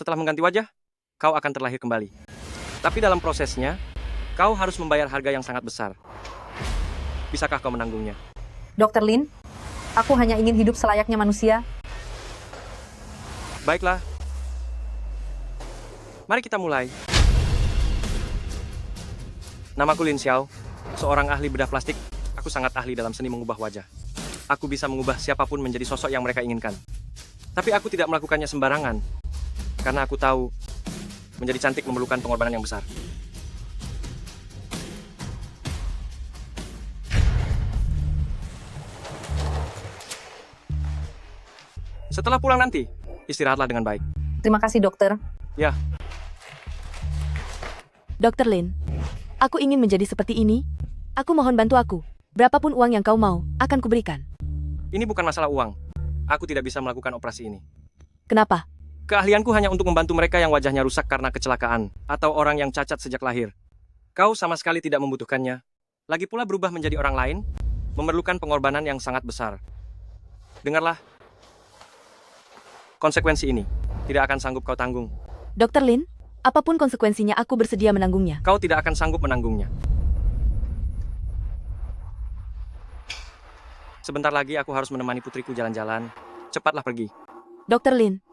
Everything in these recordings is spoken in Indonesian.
Setelah mengganti wajah, kau akan terlahir kembali. Tapi dalam prosesnya, kau harus membayar harga yang sangat besar. Bisakah kau menanggungnya? Dr. Lin, aku hanya ingin hidup selayaknya manusia. Baiklah. Mari kita mulai. Namaku Lin Xiao, seorang ahli bedah plastik. Aku sangat ahli dalam seni mengubah wajah. Aku bisa mengubah siapapun menjadi sosok yang mereka inginkan. Tapi aku tidak melakukannya sembarangan. Karena aku tahu, menjadi cantik memerlukan pengorbanan yang besar. Setelah pulang nanti, istirahatlah dengan baik. Terima kasih, dokter. Ya, Dr. Lin, aku ingin menjadi seperti ini. Aku mohon bantu aku. Berapapun uang yang kau mau, akan kuberikan. ini bukan masalah uang. Aku tidak bisa melakukan operasi ini. Kenapa? Keahlianku hanya untuk membantu mereka yang wajahnya rusak karena kecelakaan, atau orang yang cacat sejak lahir. Kau sama sekali tidak membutuhkannya. Lagi pula berubah menjadi orang lain, memerlukan pengorbanan yang sangat besar. Dengarlah. Konsekuensi ini tidak akan sanggup kau tanggung. Dr. Lin, apapun konsekuensinya aku bersedia menanggungnya. Kau tidak akan sanggup menanggungnya. Sebentar lagi aku harus menemani putriku jalan-jalan. Cepatlah pergi. Dr. Lin,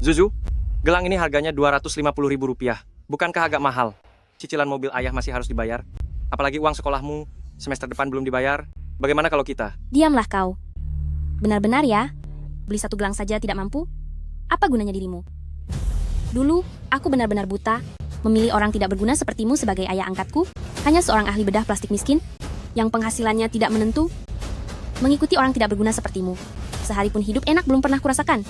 Zuzu, gelang ini harganya Rp250.000. Bukankah agak mahal? Cicilan mobil ayah masih harus dibayar. Apalagi uang sekolahmu semester depan belum dibayar. Bagaimana kalau kita? Diamlah kau. Benar-benar ya? Beli satu gelang saja tidak mampu? Apa gunanya dirimu? Dulu, aku benar-benar buta, memilih orang tidak berguna sepertimu sebagai ayah angkatku, hanya seorang ahli bedah plastik miskin, yang penghasilannya tidak menentu, mengikuti orang tidak berguna sepertimu. Sehari pun hidup enak belum pernah kurasakan.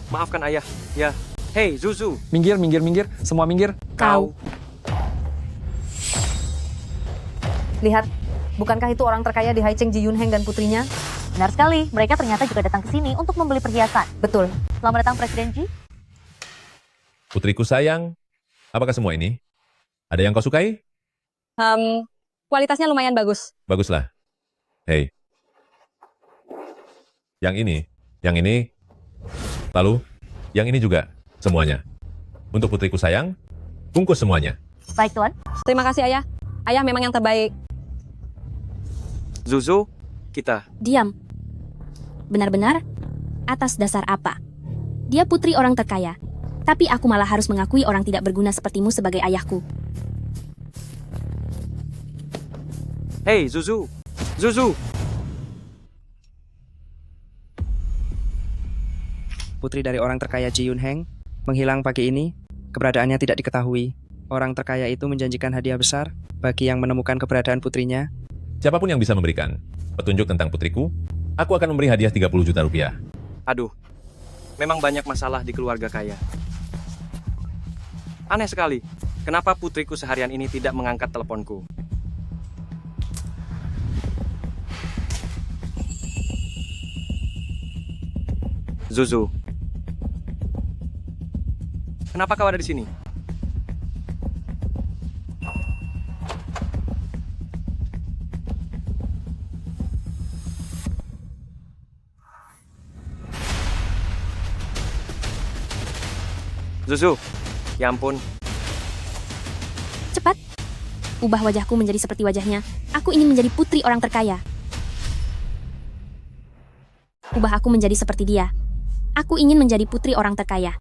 Maafkan ayah. Ya. Hei, Zuzu. Minggir, minggir, minggir. Semua minggir. Kau. Lihat, bukankah itu orang terkaya di Haicheng Ji Yunheng dan putrinya? Benar sekali, mereka ternyata juga datang ke sini untuk membeli perhiasan. Betul. Selamat datang Presiden Ji. Putriku sayang, apakah semua ini? Ada yang kau sukai? Kualitasnya lumayan bagus. Baguslah. Hei. Yang ini, lalu yang ini juga, semuanya. Untuk putriku sayang, bungkus semuanya. Baik Tuan. Terima kasih ayah. Ayah memang yang terbaik. Zuzu, kita. Diam. Benar-benar? Atas dasar apa? Dia putri orang terkaya. Tapi aku malah harus mengakui orang tidak berguna sepertimu sebagai ayahku. Hei, Zuzu. Zuzu. Putri dari orang terkaya Ji Yunheng, menghilang pagi ini, keberadaannya tidak diketahui. Orang terkaya itu menjanjikan hadiah besar bagi yang menemukan keberadaan putrinya. Siapapun yang bisa memberikan petunjuk tentang putriku, aku akan memberi hadiah 30 juta rupiah. Aduh, memang banyak masalah di keluarga kaya. Aneh sekali, kenapa putriku seharian ini tidak mengangkat teleponku? Zuzu, kenapa kau ada di sini? Zuzu, ya ampun. Cepat. Ubah wajahku menjadi seperti wajahnya. Aku ingin menjadi putri orang terkaya. Ubah aku menjadi seperti dia. Aku ingin menjadi putri orang terkaya.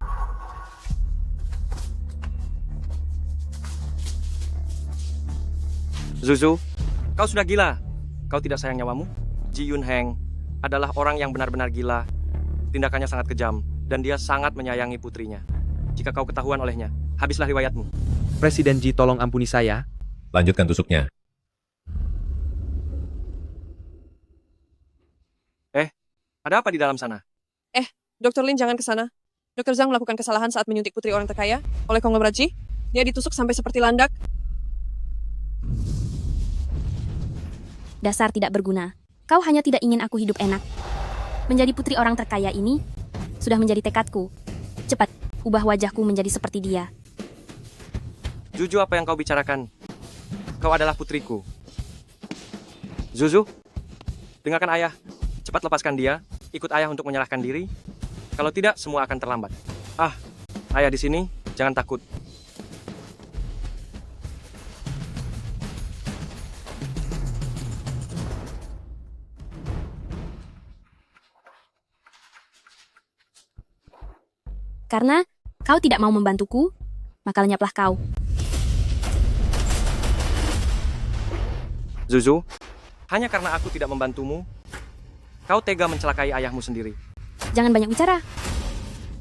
Zuzu, kau sudah gila. Kau tidak sayang nyawamu? Ji Yunheng adalah orang yang benar-benar gila. Tindakannya sangat kejam, dan dia sangat menyayangi putrinya. Jika kau ketahuan olehnya, habislah riwayatmu. Presiden Ji, tolong ampuni saya. Lanjutkan tusuknya. Ada apa di dalam sana? Dr. Lin jangan ke sana. Dr. Zhang melakukan kesalahan saat menyuntik putri orang terkaya oleh konglomerat Ji. Dia ditusuk sampai seperti landak. Dasar tidak berguna. Kau hanya tidak ingin aku hidup enak. Menjadi putri orang terkaya ini sudah menjadi tekadku. Cepat, ubah wajahku menjadi seperti dia. Jujur apa yang kau bicarakan? Kau adalah putriku. Zuzu, dengarkan ayah. Cepat lepaskan dia. Ikut ayah untuk menyerahkan diri. Kalau tidak, semua akan terlambat. Ah, ayah di sini. Jangan takut. Karena kau tidak mau membantuku, maka lenyaplah kau. Zuzu, hanya karena aku tidak membantumu, kau tega mencelakai ayahmu sendiri. Jangan banyak bicara.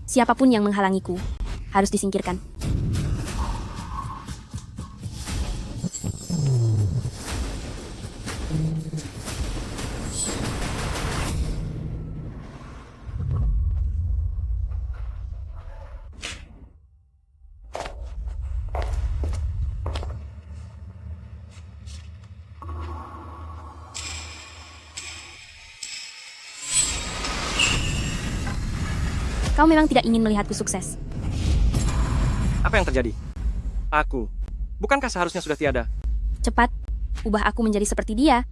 Siapapun yang menghalangiku harus disingkirkan. Kau memang tidak ingin melihatku sukses. Apa yang terjadi? Aku. Bukankah seharusnya sudah tiada? Cepat, ubah aku menjadi seperti dia.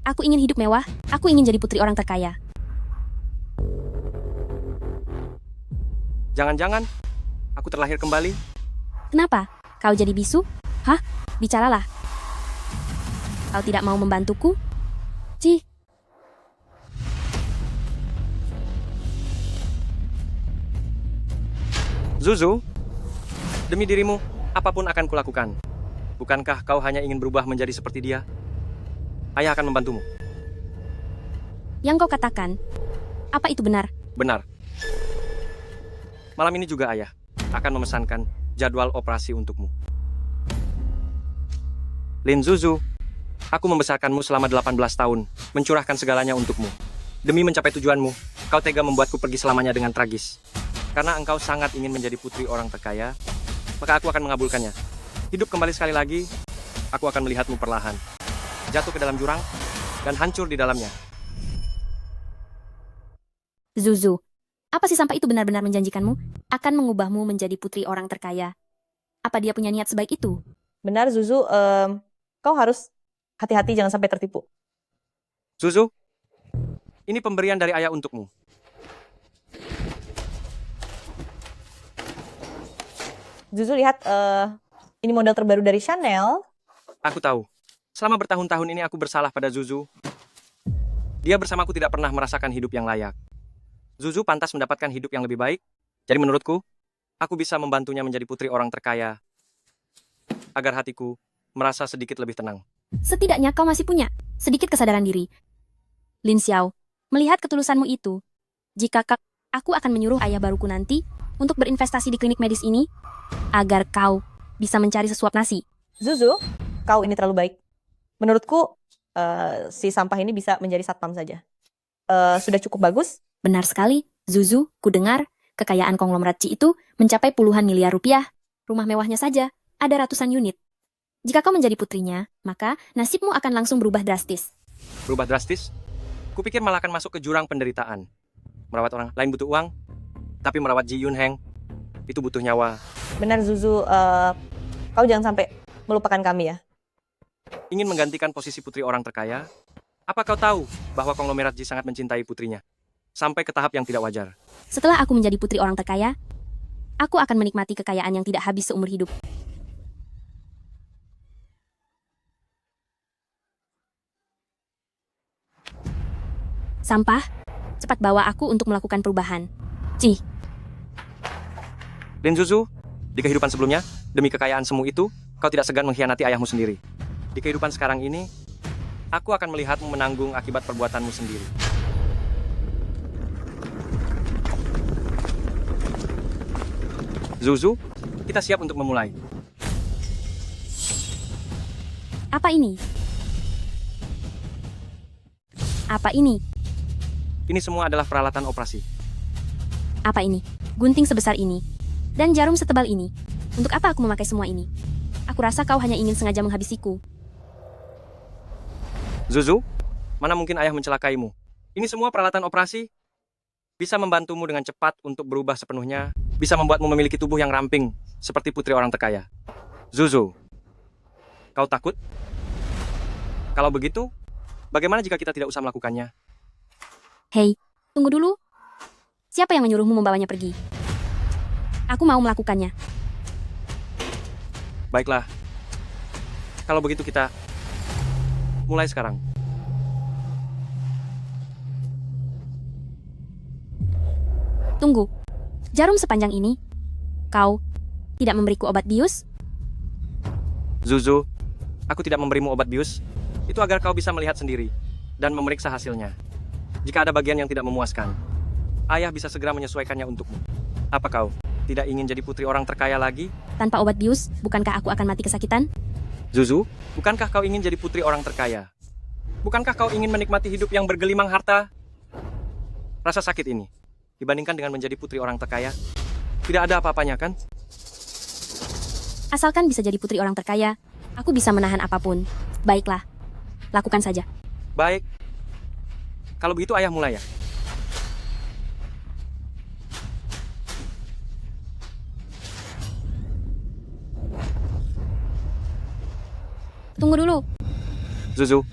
Aku ingin hidup mewah, aku ingin jadi putri orang terkaya. Jangan-jangan aku terlahir kembali? Kenapa? Kau jadi bisu? Hah? Bicaralah. Kau tidak mau membantuku? Cih. Zuzu, demi dirimu, apapun akan kulakukan. Bukankah kau hanya ingin berubah menjadi seperti dia? Ayah akan membantumu. Yang kau katakan, apa itu benar? Benar. Malam ini juga ayah akan memesankan jadwal operasi untukmu. Lin Zuzu, aku membesarkanmu selama 18 tahun, mencurahkan segalanya untukmu. Demi mencapai tujuanmu, kau tega membuatku pergi selamanya dengan tragis. Karena engkau sangat ingin menjadi putri orang terkaya, maka aku akan mengabulkannya. Hidup kembali sekali lagi, aku akan melihatmu perlahan. Jatuh ke dalam jurang, dan hancur di dalamnya. Zuzu, apa si sampah itu benar-benar menjanjikanmu akan mengubahmu menjadi putri orang terkaya? Apa dia punya niat sebaik itu? Benar, Zuzu. Kau harus hati-hati jangan sampai tertipu. Zuzu, ini pemberian dari ayah untukmu. Zuzu, lihat, ini model terbaru dari Chanel. Aku tahu. Selama bertahun-tahun ini aku bersalah pada Zuzu. Dia bersamaku tidak pernah merasakan hidup yang layak. Zuzu pantas mendapatkan hidup yang lebih baik. Jadi menurutku, aku bisa membantunya menjadi putri orang terkaya. Agar hatiku merasa sedikit lebih tenang. Setidaknya kau masih punya sedikit kesadaran diri. Lin Xiao, melihat ketulusanmu itu, jika aku akan menyuruh ayah baruku nanti untuk berinvestasi di klinik medis ini, agar kau bisa mencari sesuap nasi. Zuzu, kau ini terlalu baik. Menurutku, si sampah ini bisa menjadi satpam saja. Sudah cukup bagus? Benar sekali, Zuzu, ku dengar kekayaan konglomerat Ci itu mencapai puluhan miliar rupiah. Rumah mewahnya saja ada ratusan unit. Jika kau menjadi putrinya, maka nasibmu akan langsung berubah drastis. Berubah drastis? Kupikir malah akan masuk ke jurang penderitaan. Merawat orang lain butuh uang, tapi merawat Ji Yun Heng itu butuh nyawa. Benar, Zuzu. Kau jangan sampai melupakan kami ya. Ingin menggantikan posisi putri orang terkaya? Apa kau tahu bahwa konglomerat Ji sangat mencintai putrinya? Sampai ke tahap yang tidak wajar. Setelah aku menjadi putri orang terkaya, aku akan menikmati kekayaan yang tidak habis seumur hidup. Sampah, cepat bawa aku untuk melakukan perubahan. Cih. Lin Zuzu, di kehidupan sebelumnya, demi kekayaan semu itu, kau tidak segan mengkhianati ayahmu sendiri. Di kehidupan sekarang ini, aku akan melihatmu menanggung akibat perbuatanmu sendiri. Zuzu, kita siap untuk memulai. Apa ini? Apa ini? Ini semua adalah peralatan operasi. Apa ini? Gunting sebesar ini. Dan jarum setebal ini. Untuk apa aku memakai semua ini? Aku rasa kau hanya ingin sengaja menghabisiku. Zuzu, mana mungkin ayah mencelakaimu? Ini semua peralatan operasi bisa membantumu dengan cepat untuk berubah sepenuhnya, bisa membuatmu memiliki tubuh yang ramping, seperti putri orang terkaya. Zuzu, kau takut? Kalau begitu, bagaimana jika kita tidak usah melakukannya? Hei, tunggu dulu. Siapa yang menyuruhmu membawanya pergi? Aku mau melakukannya. Baiklah. Kalau begitu kita mulai sekarang. Tunggu. Jarum sepanjang ini. Kau tidak memberiku obat bius? Zuzu, aku tidak memberimu obat bius. Itu agar kau bisa melihat sendiri dan memeriksa hasilnya. Jika ada bagian yang tidak memuaskan, ayah bisa segera menyesuaikannya untukmu. Apa kau tidak ingin jadi putri orang terkaya lagi? Tanpa obat bius, bukankah aku akan mati kesakitan? Zuzu, bukankah kau ingin jadi putri orang terkaya? Bukankah kau ingin menikmati hidup yang bergelimang harta? Rasa sakit ini, dibandingkan dengan menjadi putri orang terkaya, tidak ada apa-apanya kan? Asalkan bisa jadi putri orang terkaya, aku bisa menahan apapun. Baiklah, lakukan saja. Baik. Kalau begitu ayah mulai ya. Tunggu dulu. Zuzu,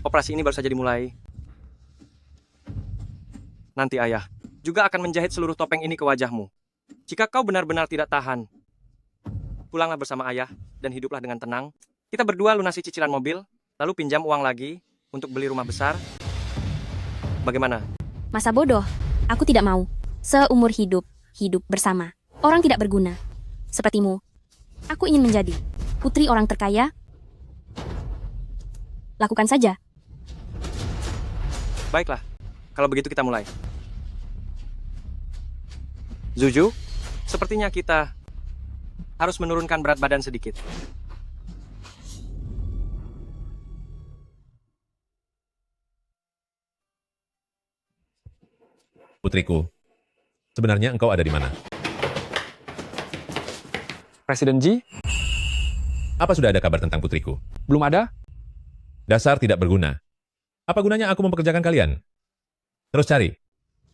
operasi ini baru saja dimulai. Nanti ayah juga akan menjahit seluruh topeng ini ke wajahmu. Jika kau benar-benar tidak tahan, pulanglah bersama ayah dan hiduplah dengan tenang. Kita berdua lunasi cicilan mobil, lalu pinjam uang lagi untuk beli rumah besar. Bagaimana? Masa bodoh, aku tidak mau. Seumur hidup, hidup bersama. Orang tidak berguna. Sepertimu. Aku ingin menjadi putri orang terkaya. Lakukan saja. Baiklah, kalau begitu kita mulai. Zuzu, sepertinya kita harus menurunkan berat badan sedikit. Putriku, sebenarnya engkau ada di mana? Presiden Ji, Apa sudah ada kabar tentang putriku? belum ada? Dasar tidak berguna. Apa gunanya aku mempekerjakan kalian? Terus cari.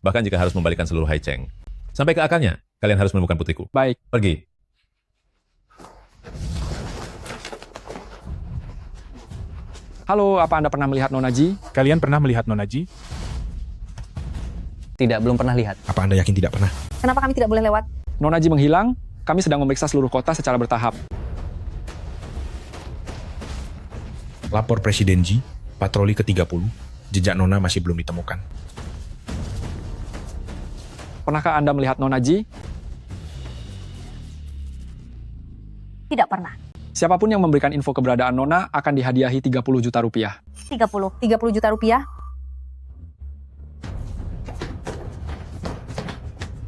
Bahkan jika harus membalikan seluruh Haicheng. Sampai ke akarnya, kalian harus menemukan putriku. Baik. Pergi. Halo, apa Anda pernah melihat Nona Ji? Kalian pernah melihat Nona Ji? Tidak, belum pernah lihat. Apa Anda yakin tidak pernah? Kenapa kami tidak boleh lewat? Nona Ji menghilang, kami sedang memeriksa seluruh kota secara bertahap. Lapor Presiden Ji, patroli ke-30, jejak Nona masih belum ditemukan. Pernahkah Anda melihat Nona Ji? Tidak pernah. Siapapun yang memberikan info keberadaan Nona akan dihadiahi 30 juta rupiah. 30 juta rupiah?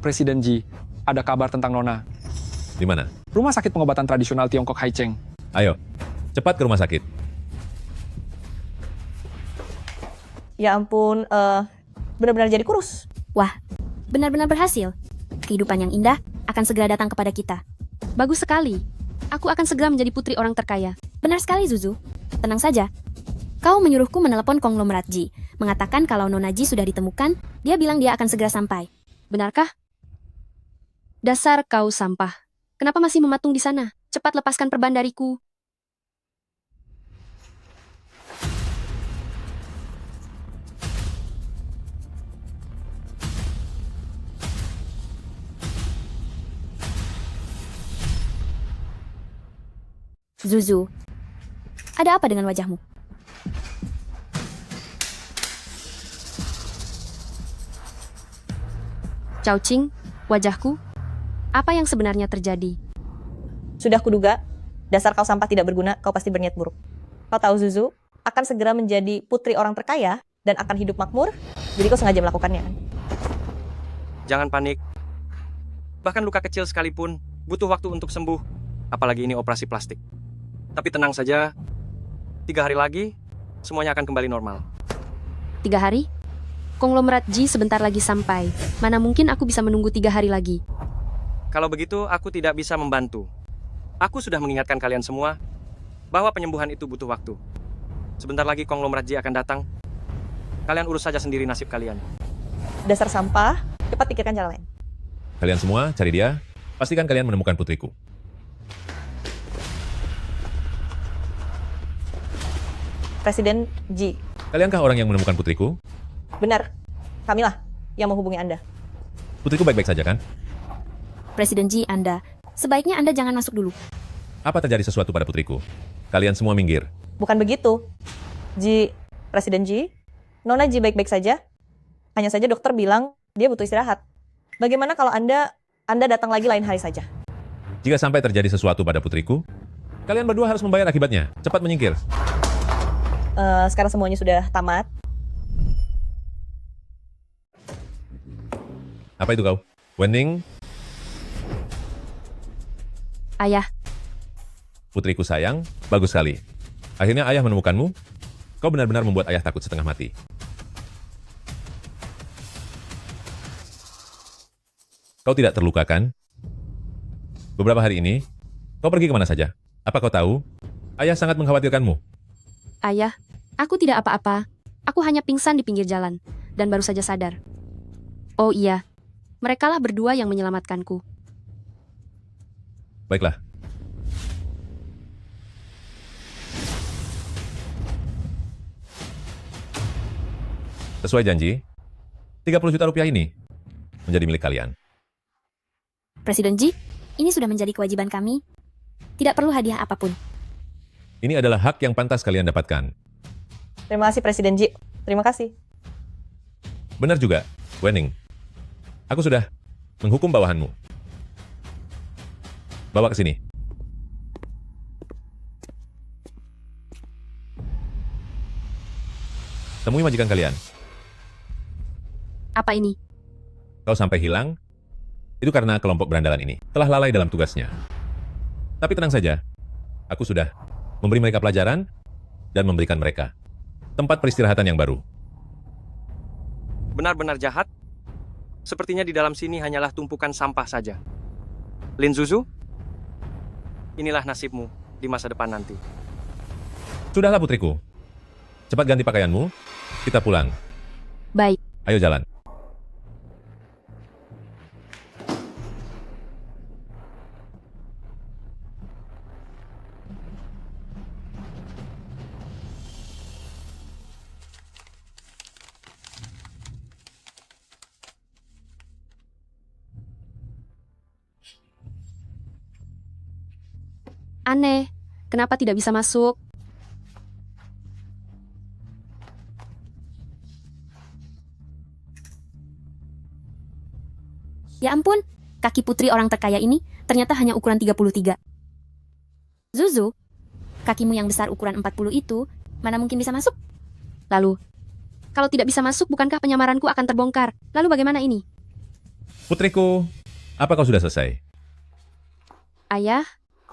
Presiden Ji, ada kabar tentang Nona. Di mana? Rumah sakit pengobatan tradisional Tiongkok Haicheng. Ayo, cepat ke rumah sakit. Ya ampun, benar-benar jadi kurus. Wah, benar-benar berhasil. Kehidupan yang indah akan segera datang kepada kita. Bagus sekali. Aku akan segera menjadi putri orang terkaya. Benar sekali, Zuzu. Tenang saja. Kau menyuruhku menelepon konglomerat Ji, mengatakan kalau Nona Ji sudah ditemukan, dia bilang dia akan segera sampai. Benarkah? Dasar kau sampah. Kenapa masih mematung di sana? Cepat lepaskan perban dariku. Zuzu, ada apa dengan wajahmu? Cao Qing, wajahku, apa yang sebenarnya terjadi? Sudah kuduga, dasar kau sampah tidak berguna, kau pasti berniat buruk. Kau tahu Zuzu, akan segera menjadi putri orang terkaya dan akan hidup makmur, jadi kau sengaja melakukannya kan? Jangan panik. Bahkan luka kecil sekalipun butuh waktu untuk sembuh. Apalagi ini operasi plastik. Tapi tenang saja, 3 hari lagi, semuanya akan kembali normal. 3 hari? Konglomerat Ji sebentar lagi sampai. Mana mungkin aku bisa menunggu 3 hari lagi? Kalau begitu, aku tidak bisa membantu. Aku sudah mengingatkan kalian semua bahwa penyembuhan itu butuh waktu. Sebentar lagi konglomerat Ji akan datang. Kalian urus saja sendiri nasib kalian. Dasar sampah, cepat pikirkan cara lain. Kalian semua cari dia. Pastikan kalian menemukan putriku. Presiden Ji. Kaliankah orang yang menemukan putriku? Benar, kamilah yang menghubungi Anda. Putriku baik-baik saja kan? Presiden Ji, Anda. Sebaiknya Anda jangan masuk dulu. Apa terjadi sesuatu pada putriku? Kalian semua minggir. Bukan begitu. Ji, Presiden Ji, Nona Ji baik-baik saja. Hanya saja dokter bilang dia butuh istirahat. Bagaimana kalau Anda datang lagi lain hari saja? Jika sampai terjadi sesuatu pada putriku, kalian berdua harus membayar akibatnya. Cepat menyingkir. Sekarang semuanya sudah tamat. Apa itu kau? Wening, Ayah, putriku sayang, bagus sekali. Akhirnya ayah menemukanmu. Kau benar-benar membuat ayah takut setengah mati. Kau tidak terluka kan? Beberapa hari ini, kau pergi kemana saja? Apa kau tahu? Ayah sangat mengkhawatirkanmu. Ayah, aku tidak apa-apa. Aku hanya pingsan di pinggir jalan dan baru saja sadar. Oh iya, merekalah berdua yang menyelamatkanku. Baiklah. Sesuai janji, 30 juta rupiah ini menjadi milik kalian. Presiden Ji, ini sudah menjadi kewajiban kami. Tidak perlu hadiah apapun. Ini adalah hak yang pantas kalian dapatkan. Terima kasih Presiden Ji. Terima kasih. Benar juga, Wening. Aku sudah menghukum bawahanmu. Bawa ke sini. Temui majikan kalian. Apa ini? Kau sampai hilang, itu karena kelompok berandalan ini telah lalai dalam tugasnya. Tapi tenang saja, aku sudah memberi mereka pelajaran dan memberikan mereka tempat peristirahatan yang baru. Benar-benar jahat. Sepertinya di dalam sini hanyalah tumpukan sampah saja. Lin Zuzu, inilah nasibmu di masa depan nanti. Sudahlah putriku, cepat ganti pakaianmu, kita pulang. Baik. Ayo jalan. Aneh, kenapa tidak bisa masuk? Ya ampun, kaki putri orang terkaya ini ternyata hanya ukuran 33. Zuzu, kakimu yang besar ukuran 40 itu mana mungkin bisa masuk? Lalu, kalau tidak bisa masuk bukankah penyamaranku akan terbongkar? Lalu bagaimana ini? Putriku, apa kau sudah selesai? Ayah,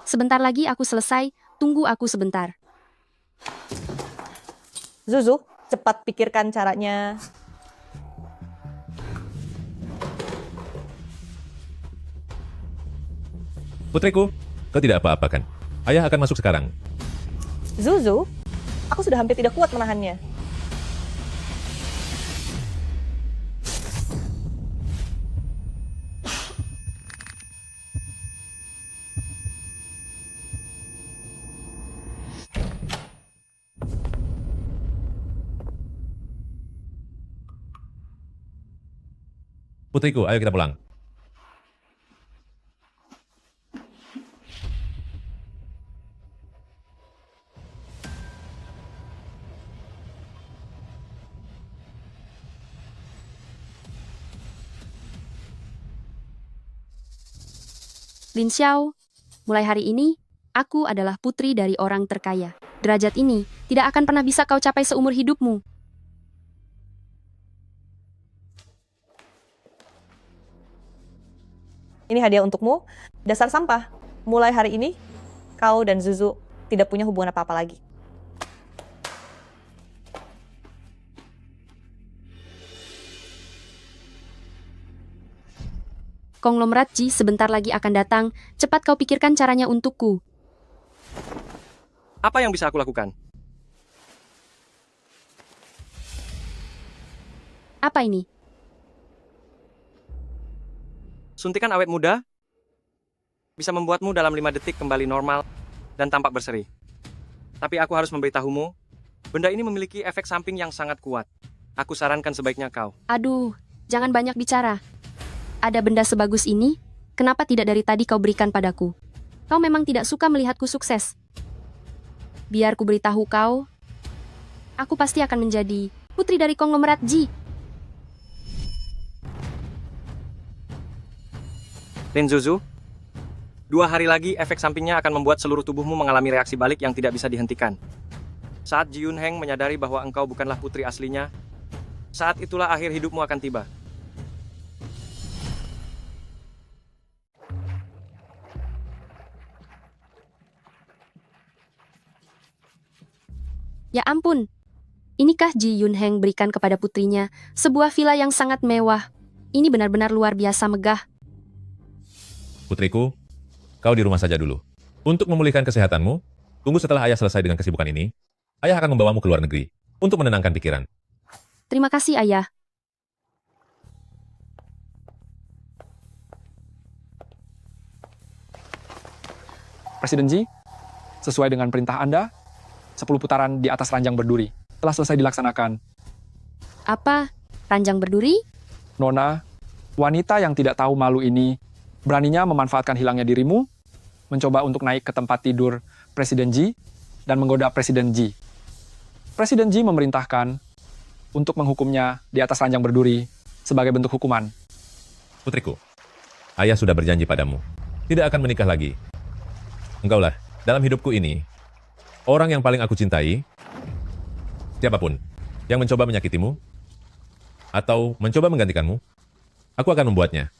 sebentar lagi aku selesai, tunggu aku sebentar. Zuzu, cepat pikirkan caranya. Putriku, kau tidak apa-apa kan? Ayah akan masuk sekarang. Zuzu, aku sudah hampir tidak kuat menahannya. Putriku, ayo kita pulang. Lin Xiao, mulai hari ini, aku adalah putri dari orang terkaya. Derajat ini tidak akan pernah bisa kau capai seumur hidupmu. Ini hadiah untukmu, dasar sampah. Mulai hari ini, kau dan Zuzu tidak punya hubungan apa-apa lagi. Konglomerat Ji sebentar lagi akan datang, cepat kau pikirkan caranya untukku. Apa yang bisa aku lakukan? Apa ini? Suntikan awet muda bisa membuatmu dalam 5 detik kembali normal dan tampak berseri. Tapi aku harus memberitahumu, Benda ini memiliki efek samping yang sangat kuat. Aku sarankan sebaiknya kau. Aduh, jangan banyak bicara. Ada benda sebagus ini, kenapa tidak dari tadi kau berikan padaku? Kau memang tidak suka melihatku sukses. Biar ku beritahu kau, aku pasti akan menjadi putri dari konglomerat Ji. Lin Zuzu, 2 hari lagi efek sampingnya akan membuat seluruh tubuhmu mengalami reaksi balik yang tidak bisa dihentikan. Saat Ji Yun Heng menyadari bahwa engkau bukanlah putri aslinya, saat itulah akhir hidupmu akan tiba. Ya ampun, inikah Ji Yun Heng berikan kepada putrinya sebuah villa yang sangat mewah. Ini benar-benar luar biasa megah. Putriku, kau di rumah saja dulu. Untuk memulihkan kesehatanmu, tunggu setelah ayah selesai dengan kesibukan ini, ayah akan membawamu ke luar negeri untuk menenangkan pikiran. Terima kasih, Ayah. Presiden Ji, sesuai dengan perintah Anda, 10 putaran di atas ranjang berduri telah selesai dilaksanakan. Apa? Ranjang berduri? Nona, wanita yang tidak tahu malu ini beraninya memanfaatkan hilangnya dirimu, mencoba untuk naik ke tempat tidur Presiden Ji, dan menggoda Presiden Ji. Presiden Ji memerintahkan untuk menghukumnya di atas ranjang berduri sebagai bentuk hukuman. Putriku, ayah sudah berjanji padamu, tidak akan menikah lagi. Engkaulah, dalam hidupku ini, orang yang paling aku cintai, siapapun yang mencoba menyakitimu, atau mencoba menggantikanmu, aku akan membuatnya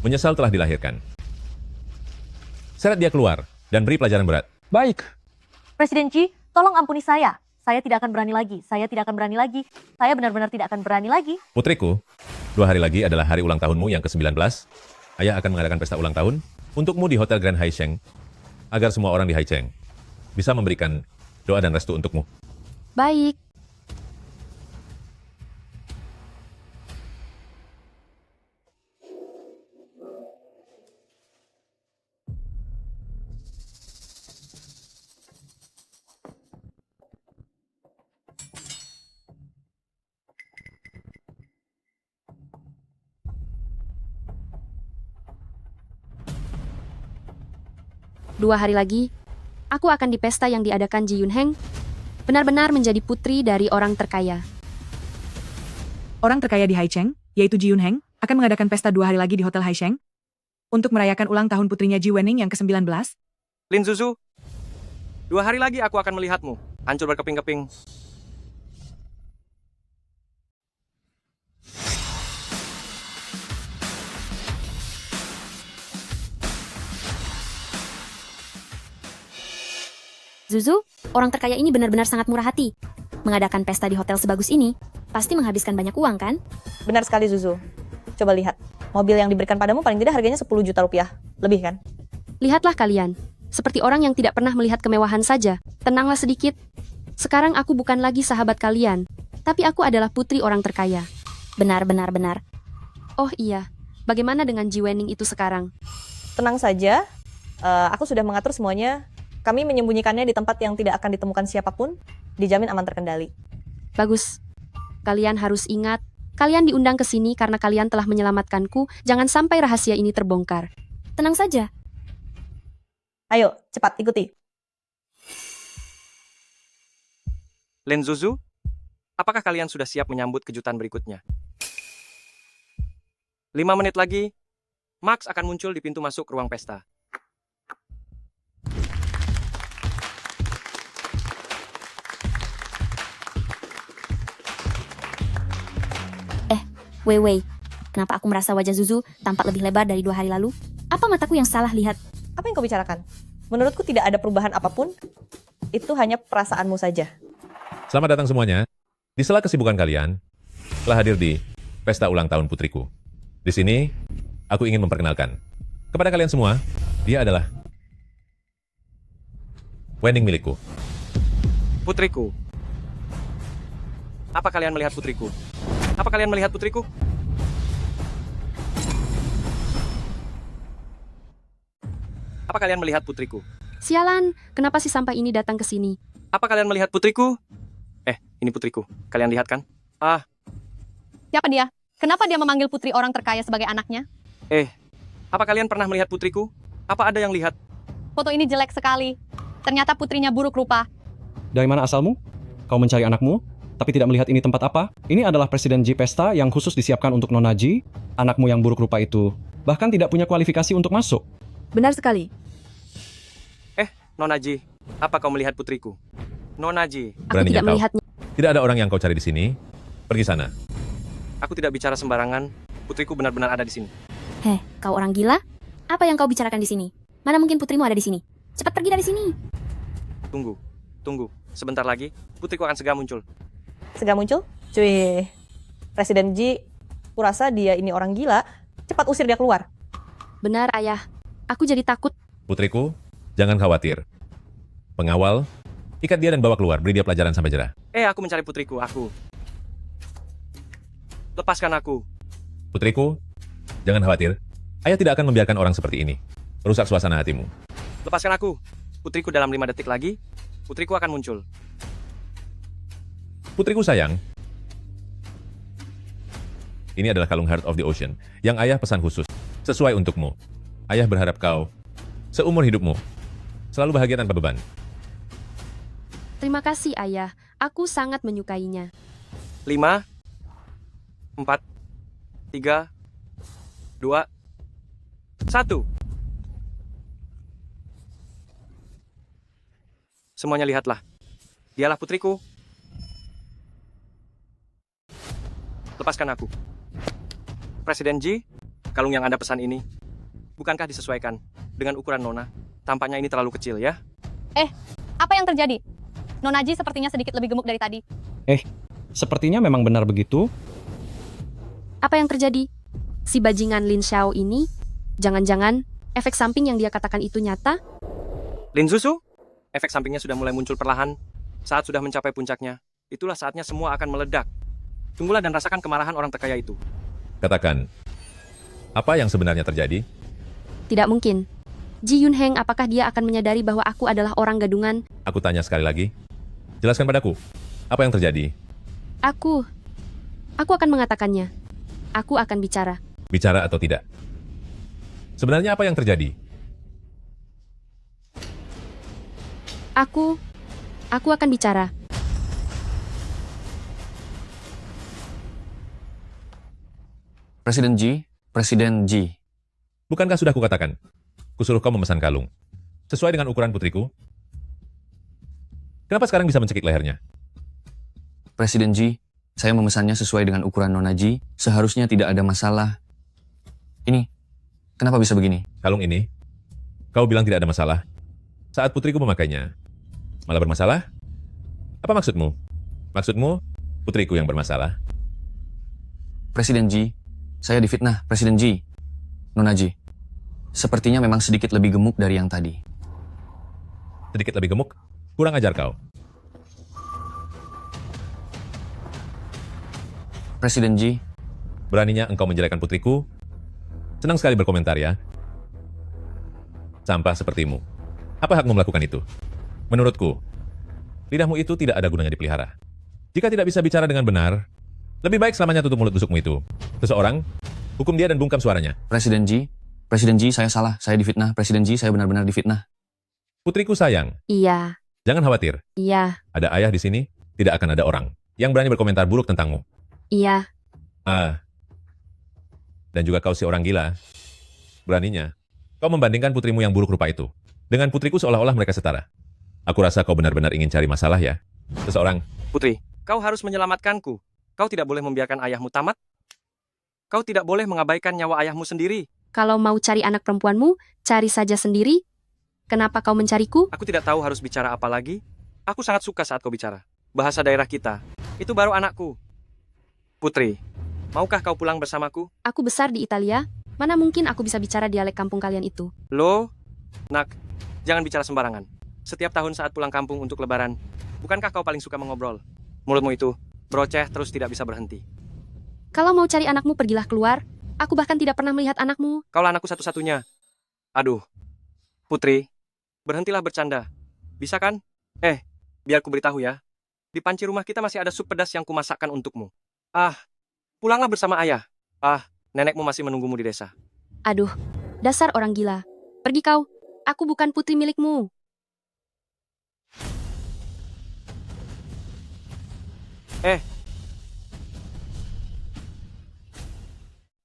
menyesal telah dilahirkan. Seret dia keluar dan beri pelajaran berat. Baik. Presiden Ji, tolong ampuni saya. Saya tidak akan berani lagi. Saya tidak akan berani lagi. Saya benar-benar tidak akan berani lagi. Putriku, 2 hari lagi adalah hari ulang tahunmu yang ke-19. Ayah akan mengadakan pesta ulang tahun untukmu di Hotel Grand Haicheng, agar semua orang di Haicheng bisa memberikan doa dan restu untukmu. Baik. Dua hari lagi, aku akan di pesta yang diadakan Ji Yun Heng, benar-benar menjadi putri dari orang terkaya. Orang terkaya di Haicheng, yaitu Ji Yun Heng, akan mengadakan pesta 2 hari lagi di Hotel Haicheng untuk merayakan ulang tahun putrinya Ji Wening yang ke-19. Lin Zuzu, 2 hari lagi aku akan melihatmu, hancur berkeping-keping. Zuzu, orang terkaya ini benar-benar sangat murah hati. Mengadakan pesta di hotel sebagus ini, pasti menghabiskan banyak uang, kan? Benar sekali, Zuzu. Coba lihat. Mobil yang diberikan padamu paling tidak harganya 10 juta rupiah. Lebih, kan? Lihatlah kalian. Seperti orang yang tidak pernah melihat kemewahan saja. Tenanglah sedikit. Sekarang aku bukan lagi sahabat kalian. Tapi aku adalah putri orang terkaya. Benar. Oh iya, bagaimana dengan Ji Wening itu sekarang? Tenang saja. Aku sudah mengatur semuanya. Kami menyembunyikannya di tempat yang tidak akan ditemukan siapapun, dijamin aman terkendali. Bagus. Kalian harus ingat, kalian diundang ke sini karena kalian telah menyelamatkanku, jangan sampai rahasia ini terbongkar. Tenang saja. Ayo, cepat ikuti. Lin Zuzu, apakah kalian sudah siap menyambut kejutan berikutnya? 5 menit lagi, Max akan muncul di pintu masuk ruang pesta. Wei, kenapa aku merasa wajah Zuzu tampak lebih lebar dari 2 hari lalu? Apa mataku yang salah lihat? Apa yang kau bicarakan? Menurutku tidak ada perubahan apapun. Itu hanya perasaanmu saja. Selamat datang semuanya. Di sela kesibukan kalian, telah hadir di pesta ulang tahun putriku. Di sini, aku ingin memperkenalkan kepada kalian semua, dia adalah Wening milikku. Putriku. Apa kalian melihat putriku? Apa kalian melihat putriku? Apa kalian melihat putriku? Sialan, kenapa si sampah ini datang ke sini? Apa kalian melihat putriku? Ini putriku. Kalian lihat kan? Siapa dia? Kenapa dia memanggil putri orang terkaya sebagai anaknya? Apa kalian pernah melihat putriku? Apa ada yang lihat? Foto ini jelek sekali. Ternyata putrinya buruk rupa. Dari mana asalmu? Kau mencari anakmu, tapi tidak melihat ini tempat apa? Ini adalah Presiden Ji pesta yang khusus disiapkan untuk Nona Ji. Anakmu yang buruk rupa itu bahkan tidak punya kualifikasi untuk masuk. Benar sekali. Nona Ji, apa kau melihat putriku? Nona Ji, Aku Beraninya tidak kau. melihatnya. Tidak ada orang yang kau cari di sini. Pergi sana. aku tidak bicara sembarangan. Putriku benar-benar ada di sini. Heh, kau orang gila? Apa yang kau bicarakan di sini? Mana mungkin putrimu ada di sini? Cepat pergi dari sini. Tunggu. Sebentar lagi, putriku akan segera muncul. Segera muncul? Cuy, Presiden Ji, kurasa dia ini orang gila. Cepat usir dia keluar. Benar, Ayah. Aku jadi takut. Putriku, jangan khawatir. Pengawal, ikat dia dan bawa keluar. Beri dia pelajaran sampai jerah. Aku mencari putriku, aku. Lepaskan aku. Putriku, jangan khawatir. Ayah tidak akan membiarkan orang seperti ini merusak suasana hatimu. Lepaskan aku. Putriku dalam 5 detik lagi, putriku akan muncul. Putriku sayang, ini adalah kalung Heart of the Ocean yang ayah pesan khusus, sesuai untukmu. Ayah berharap kau, seumur hidupmu, selalu bahagia tanpa beban. Terima kasih, Ayah. Aku sangat menyukainya. 5, 4, 3, 2, 1. Semuanya lihatlah. Dialah putriku. Lepaskan aku. Presiden Ji, kalung yang Anda pesan ini, bukankah disesuaikan dengan ukuran Nona? Tampaknya ini terlalu kecil, ya? Apa yang terjadi? Nona Ji sepertinya sedikit lebih gemuk dari tadi. Sepertinya memang benar begitu. Apa yang terjadi? Si bajingan Lin Xiao ini, jangan-jangan efek samping yang dia katakan itu nyata? Lin Zuzu, efek sampingnya sudah mulai muncul perlahan. Saat sudah mencapai puncaknya, itulah saatnya semua akan meledak. Tunggulah dan rasakan kemarahan orang terkaya itu. Katakan, apa yang sebenarnya terjadi? Tidak mungkin. Ji Yunheng, apakah dia akan menyadari bahwa aku adalah orang gadungan? Aku tanya sekali lagi. Jelaskan padaku, apa yang terjadi? Aku akan mengatakannya. Aku akan bicara. Bicara atau tidak? Sebenarnya apa yang terjadi? Aku akan bicara. Presiden Ji. Bukankah sudah kukatakan? Kusuruh kau memesan kalung. Sesuai dengan ukuran putriku. Kenapa sekarang bisa mencekik lehernya? Presiden Ji, saya memesannya sesuai dengan ukuran Nona Ji. Seharusnya tidak ada masalah. Ini, kenapa bisa begini? Kalung ini, kau bilang tidak ada masalah. Saat putriku memakainya, malah bermasalah? Apa maksudmu? Maksudmu, putriku yang bermasalah? Presiden Ji, saya difitnah, Presiden Ji. Nona Ji, sepertinya memang sedikit lebih gemuk dari yang tadi. Sedikit lebih gemuk? Kurang ajar kau. Presiden Ji, Beraninya engkau menjelekkan putriku? Senang sekali berkomentar ya. Sampah sepertimu. Apa hakmu melakukan itu? Menurutku, lidahmu itu tidak ada gunanya dipelihara. Jika tidak bisa bicara dengan benar, lebih baik selamanya tutup mulut busukmu itu. Seseorang, hukum dia dan bungkam suaranya. Presiden Ji, saya salah. Saya difitnah. Presiden Ji, saya benar-benar difitnah. Putriku sayang, Iya, jangan khawatir. iya, Ada ayah di sini, tidak akan ada orang yang berani berkomentar buruk tentangmu. iya. Dan juga kau si orang gila. Beraninya, kau membandingkan putrimu yang buruk rupa itu dengan putriku seolah-olah mereka setara. Aku rasa kau benar-benar ingin cari masalah ya. Seseorang, Putri, kau harus menyelamatkanku. Kau tidak boleh membiarkan ayahmu tamat. Kau tidak boleh mengabaikan nyawa ayahmu sendiri. Kalau mau cari anak perempuanmu, cari saja sendiri. Kenapa kau mencariku? Aku tidak tahu harus bicara apa lagi. Aku sangat suka saat kau bicara. Bahasa daerah kita. Itu baru anakku. Putri, maukah kau pulang bersamaku? Aku besar di Italia. Mana mungkin aku bisa bicara dialek kampung kalian itu? Loh, nak, jangan bicara sembarangan. Setiap tahun saat pulang kampung untuk lebaran, bukankah kau paling suka mengobrol? Mulutmu itu beroceh terus tidak bisa berhenti. Kalau mau cari anakmu, pergilah keluar. Aku bahkan tidak pernah melihat anakmu. Kaulah anakku satu-satunya. Aduh, Putri, berhentilah bercanda. Bisa kan? Biar ku beritahu ya. Di panci rumah kita masih ada sup pedas yang kumasakkan untukmu. Pulanglah bersama ayah. Nenekmu masih menunggumu di desa. Aduh, dasar orang gila. Pergi kau. Aku bukan putri milikmu.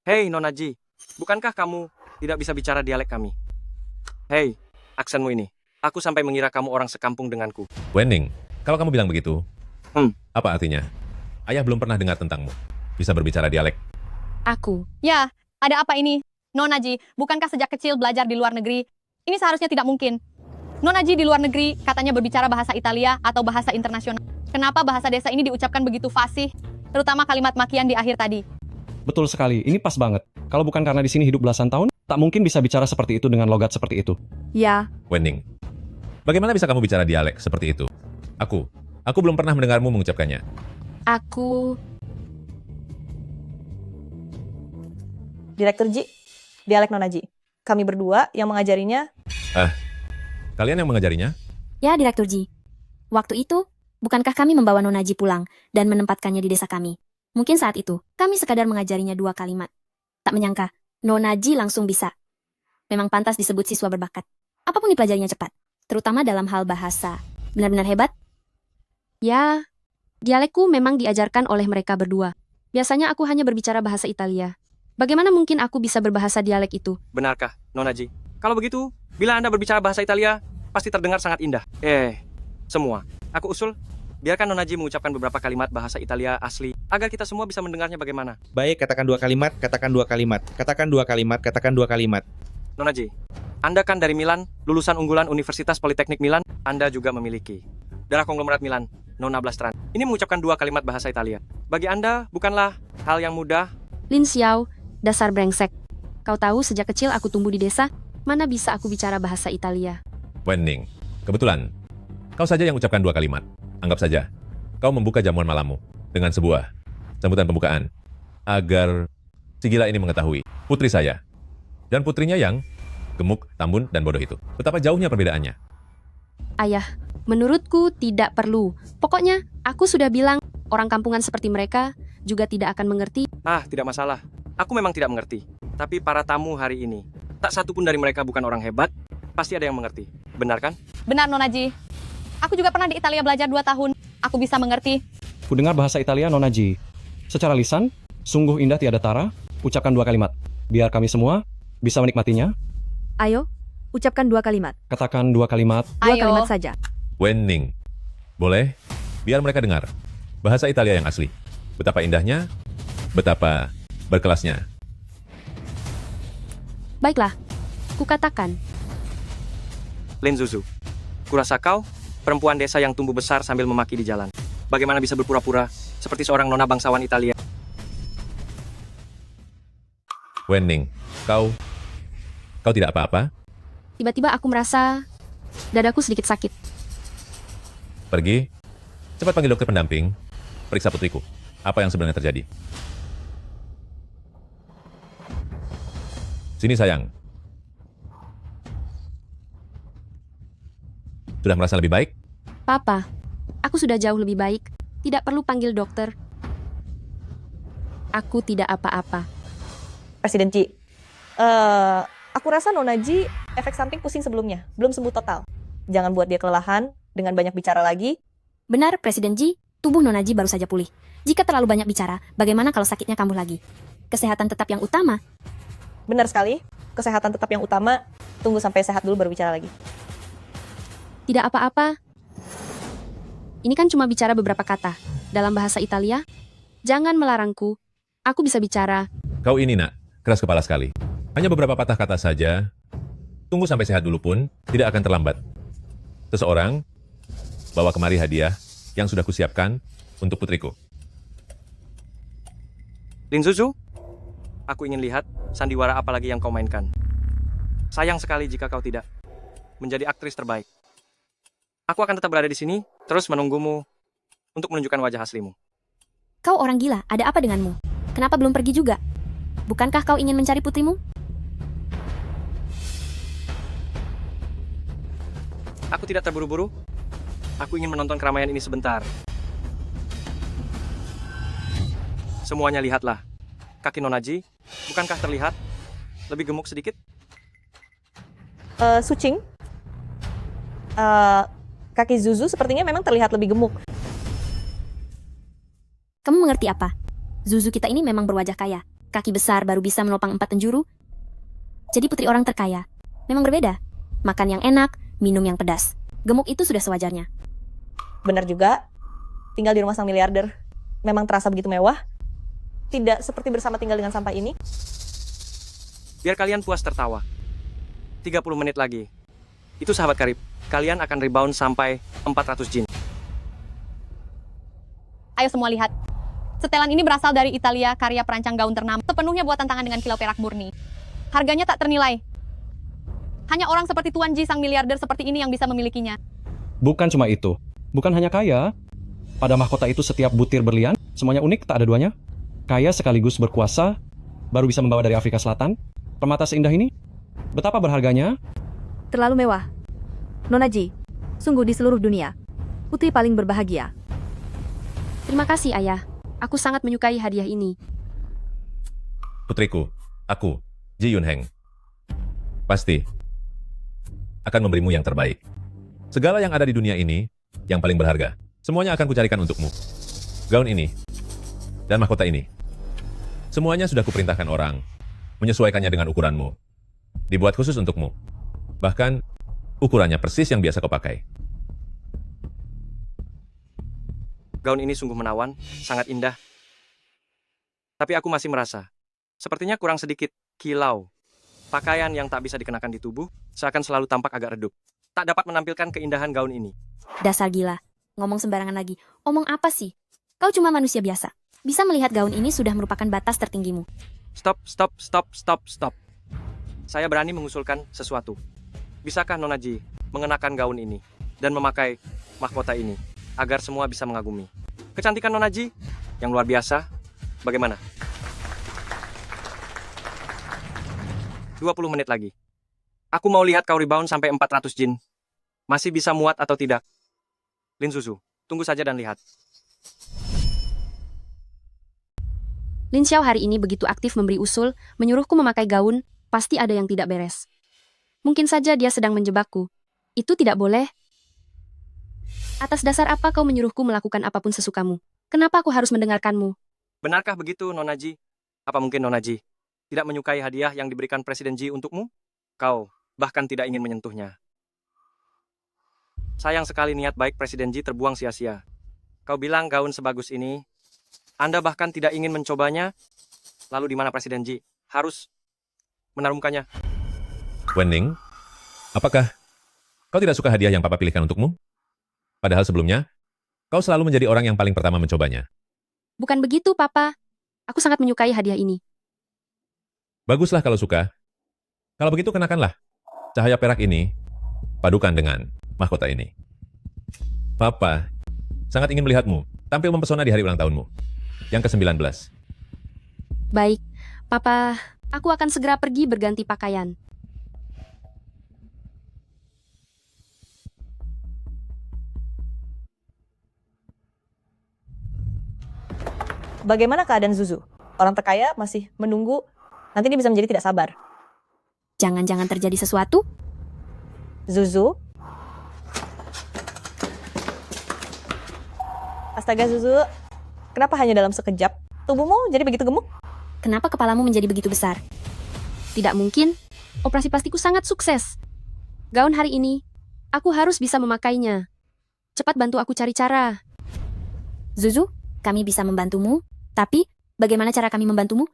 Hei, Nona Ji. Bukankah kamu tidak bisa bicara dialek kami? Hei, aksenmu ini. Aku sampai mengira kamu orang sekampung denganku. Wenning, kalau kamu bilang begitu, apa artinya? Ayah belum pernah dengar tentangmu. Bisa berbicara dialek. Aku. Ya, ada apa ini? Nona Ji, bukankah sejak kecil belajar di luar negeri? Ini seharusnya tidak mungkin. Nona Ji di luar negeri katanya berbicara bahasa Italia atau bahasa internasional. Kenapa bahasa desa ini diucapkan begitu fasih? Terutama kalimat makian di akhir tadi. Betul sekali, ini pas banget. Kalau bukan karena di sini hidup belasan tahun, tak mungkin bisa bicara seperti itu dengan logat seperti itu. Ya, Wenning, bagaimana bisa kamu bicara dialek seperti itu? Aku belum pernah mendengarmu mengucapkannya. Aku. Direktur Ji, dialek Nona Ji. Kami berdua yang mengajarinya. Kalian yang mengajarinya? Ya, Direktur Ji. Waktu itu, bukankah kami membawa Nona Ji pulang dan menempatkannya di desa kami? Mungkin saat itu, kami sekadar mengajarinya 2 kalimat. Tak menyangka, Nona Ji langsung bisa. Memang pantas disebut siswa berbakat. Apapun dipelajarinya cepat, terutama dalam hal bahasa. Benar-benar hebat. Ya, dialekku memang diajarkan oleh mereka berdua. Biasanya aku hanya berbicara bahasa Italia. Bagaimana mungkin aku bisa berbahasa dialek itu? Benarkah, Nona Ji? Kalau begitu, bila Anda berbicara bahasa Italia, pasti terdengar sangat indah. Semua. Aku usul, biarkan Nona Ji mengucapkan beberapa kalimat bahasa Italia asli, agar kita semua bisa mendengarnya bagaimana. Baik, katakan 2 kalimat, katakan 2 kalimat. Katakan 2 kalimat, katakan 2 kalimat. Nona Ji, Anda kan dari Milan, lulusan unggulan Universitas Politeknik Milan. Anda juga memiliki darah konglomerat Milan, Nona Blastran. Ini mengucapkan 2 kalimat bahasa Italia. Bagi Anda, bukanlah hal yang mudah. Lin Xiao, dasar brengsek. Kau tahu sejak kecil aku tumbuh di desa, mana bisa aku bicara bahasa Italia? Wenning, kebetulan, kau saja yang ucapkan 2 kalimat. Anggap saja, kau membuka jamuan malammu dengan sebuah sambutan pembukaan, agar si gila ini mengetahui putri saya dan putrinya yang gemuk, tambun, dan bodoh itu. Betapa jauhnya perbedaannya. Ayah, menurutku tidak perlu. Pokoknya, aku sudah bilang, orang kampungan seperti mereka juga tidak akan mengerti. Tidak masalah. Aku memang tidak mengerti. Tapi para tamu hari ini, tak satu pun dari mereka bukan orang hebat. Pasti ada yang mengerti. Benar kan? Benar, Nona Ji. Aku juga pernah di Italia belajar 2 tahun. Aku bisa mengerti. Ku dengar bahasa Italia, Nona Ji. Secara lisan, sungguh indah tiada tara. Ucapkan 2 kalimat. Biar kami semua bisa menikmatinya. ayo, ucapkan 2 kalimat. Katakan 2 kalimat. 2 kalimat saja. Wenning, boleh? Biar mereka dengar bahasa Italia yang asli. Betapa indahnya, betapa berkelasnya. Baiklah, kukatakan. Lin Zuzu, kurasa kau perempuan desa yang tumbuh besar sambil memaki di jalan. Bagaimana bisa berpura-pura seperti seorang nona bangsawan Italia? Wenning, kau tidak apa-apa? Tiba-tiba aku merasa dadaku sedikit sakit. Pergi, cepat panggil dokter pendamping, periksa putriku. Apa yang sebenarnya terjadi? Sini sayang. Sudah merasa lebih baik? Papa, aku sudah jauh lebih baik. Tidak perlu panggil dokter. Aku tidak apa-apa. Presiden Ji, aku rasa Nona Ji efek samping pusing sebelumnya, belum sembuh total. Jangan buat dia kelelahan dengan banyak bicara lagi. Benar, Presiden Ji. Tubuh Nona Ji baru saja pulih. Jika terlalu banyak bicara, bagaimana kalau sakitnya kambuh lagi? Kesehatan tetap yang utama. Benar sekali, kesehatan tetap yang utama. Tunggu sampai sehat dulu baru bicara lagi. Tidak apa-apa. Ini kan cuma bicara beberapa kata. Dalam bahasa Italia, jangan melarangku. Aku bisa bicara. Kau ini nak, keras kepala sekali. Hanya beberapa patah kata saja. Tunggu sampai sehat dulu pun, tidak akan terlambat. Seseorang bawa kemari hadiah yang sudah kusiapkan untuk putriku. Lin Zuzu, aku ingin lihat sandiwara apa lagi yang kau mainkan. Sayang sekali jika kau tidak menjadi aktris terbaik. Aku akan tetap berada di sini, terus menunggumu untuk menunjukkan wajah aslimu. Kau orang gila, ada apa denganmu? Kenapa belum pergi juga? Bukankah kau ingin mencari putrimu? Aku tidak terburu-buru. Aku ingin menonton keramaian ini sebentar. Semuanya lihatlah. Kaki Nonaji, bukankah terlihat lebih gemuk sedikit? Sucing, kaki Zuzu sepertinya memang terlihat lebih gemuk. Kamu mengerti apa? Zuzu kita ini memang berwajah kaya. Kaki besar baru bisa menopang 4 penjuru. Jadi putri orang terkaya. Memang berbeda. Makan yang enak, minum yang pedas. Gemuk itu sudah sewajarnya. Benar juga, tinggal di rumah sang miliarder. Memang terasa begitu mewah. Tidak seperti bersama tinggal dengan sampah ini. Biar kalian puas tertawa. 30 menit lagi. Itu sahabat karib. Kalian akan rebound sampai 400 jin. Ayo semua lihat. Setelan ini berasal dari Italia, karya perancang gaun ternama. Sepenuhnya buatan tangan dengan kilau perak murni. Harganya tak ternilai. Hanya orang seperti Tuan Ji, sang miliarder seperti ini yang bisa memilikinya. Bukan cuma itu. Bukan hanya kaya. Pada mahkota itu setiap butir berlian, semuanya unik, tak ada duanya. Kaya sekaligus berkuasa, baru bisa membawa dari Afrika Selatan. Permata seindah ini, betapa berharganya. Terlalu mewah. Nona Ji, sungguh di seluruh dunia, putri paling berbahagia. Terima kasih, Ayah. Aku sangat menyukai hadiah ini. Putriku, aku, Ji Yunheng, pasti akan memberimu yang terbaik. Segala yang ada di dunia ini, yang paling berharga, semuanya akan kucarikan untukmu. Gaun ini, dan mahkota ini, semuanya sudah kuperintahkan orang, menyesuaikannya dengan ukuranmu. Dibuat khusus untukmu. Bahkan, ukurannya persis yang biasa kau pakai. Gaun ini sungguh menawan, sangat indah. Tapi aku masih merasa, sepertinya kurang sedikit kilau. Pakaian yang tak bisa dikenakan di tubuh, seakan selalu tampak agak redup. Tak dapat menampilkan keindahan gaun ini. Dasar gila. Ngomong sembarangan lagi. Omong apa sih? Kau cuma manusia biasa. Bisa melihat gaun ini sudah merupakan batas tertinggimu. Stop. Saya berani mengusulkan sesuatu. Bisakah Nona Ji mengenakan gaun ini dan memakai mahkota ini agar semua bisa mengagumi kecantikan Nona Ji yang luar biasa? Bagaimana? 20 menit lagi. Aku mau lihat kau rebound sampai 400 jin. Masih bisa muat atau tidak? Lin Zuzu, tunggu saja dan lihat. Lin Xiao hari ini begitu aktif memberi usul, menyuruhku memakai gaun, pasti ada yang tidak beres. Mungkin saja dia sedang menjebakku. Itu tidak boleh. Atas dasar apa kau menyuruhku melakukan apapun sesukamu? Kenapa aku harus mendengarkanmu? Benarkah begitu, Nona Ji? Apa mungkin Nona Ji tidak menyukai hadiah yang diberikan Presiden Ji untukmu? Kau bahkan tidak ingin menyentuhnya. Sayang sekali niat baik Presiden Ji terbuang sia-sia. Kau bilang gaun sebagus ini, Anda bahkan tidak ingin mencobanya? Lalu di mana Presiden Ji harus menarumkannya? Wenning, apakah kau tidak suka hadiah yang Papa pilihkan untukmu? Padahal sebelumnya, kau selalu menjadi orang yang paling pertama mencobanya. Bukan begitu, Papa. Aku sangat menyukai hadiah ini. Baguslah kalau suka. Kalau begitu kenakanlah. Cahaya perak ini, padukan dengan mahkota ini. Papa sangat ingin melihatmu tampil mempesona di hari ulang tahunmu, yang ke-19. Baik, Papa, aku akan segera pergi berganti pakaian. Bagaimana keadaan Zuzu? Orang terkaya masih menunggu, nanti dia bisa menjadi tidak sabar. Jangan-jangan terjadi sesuatu? Zuzu? Astaga Zuzu, kenapa hanya dalam sekejap? Tubuhmu jadi begitu gemuk? Kenapa kepalamu menjadi begitu besar? Tidak mungkin. Operasi plastiku sangat sukses. Gaun hari ini, aku harus bisa memakainya. Cepat bantu aku cari cara. Zuzu, kami bisa membantumu, tapi bagaimana cara kami membantumu?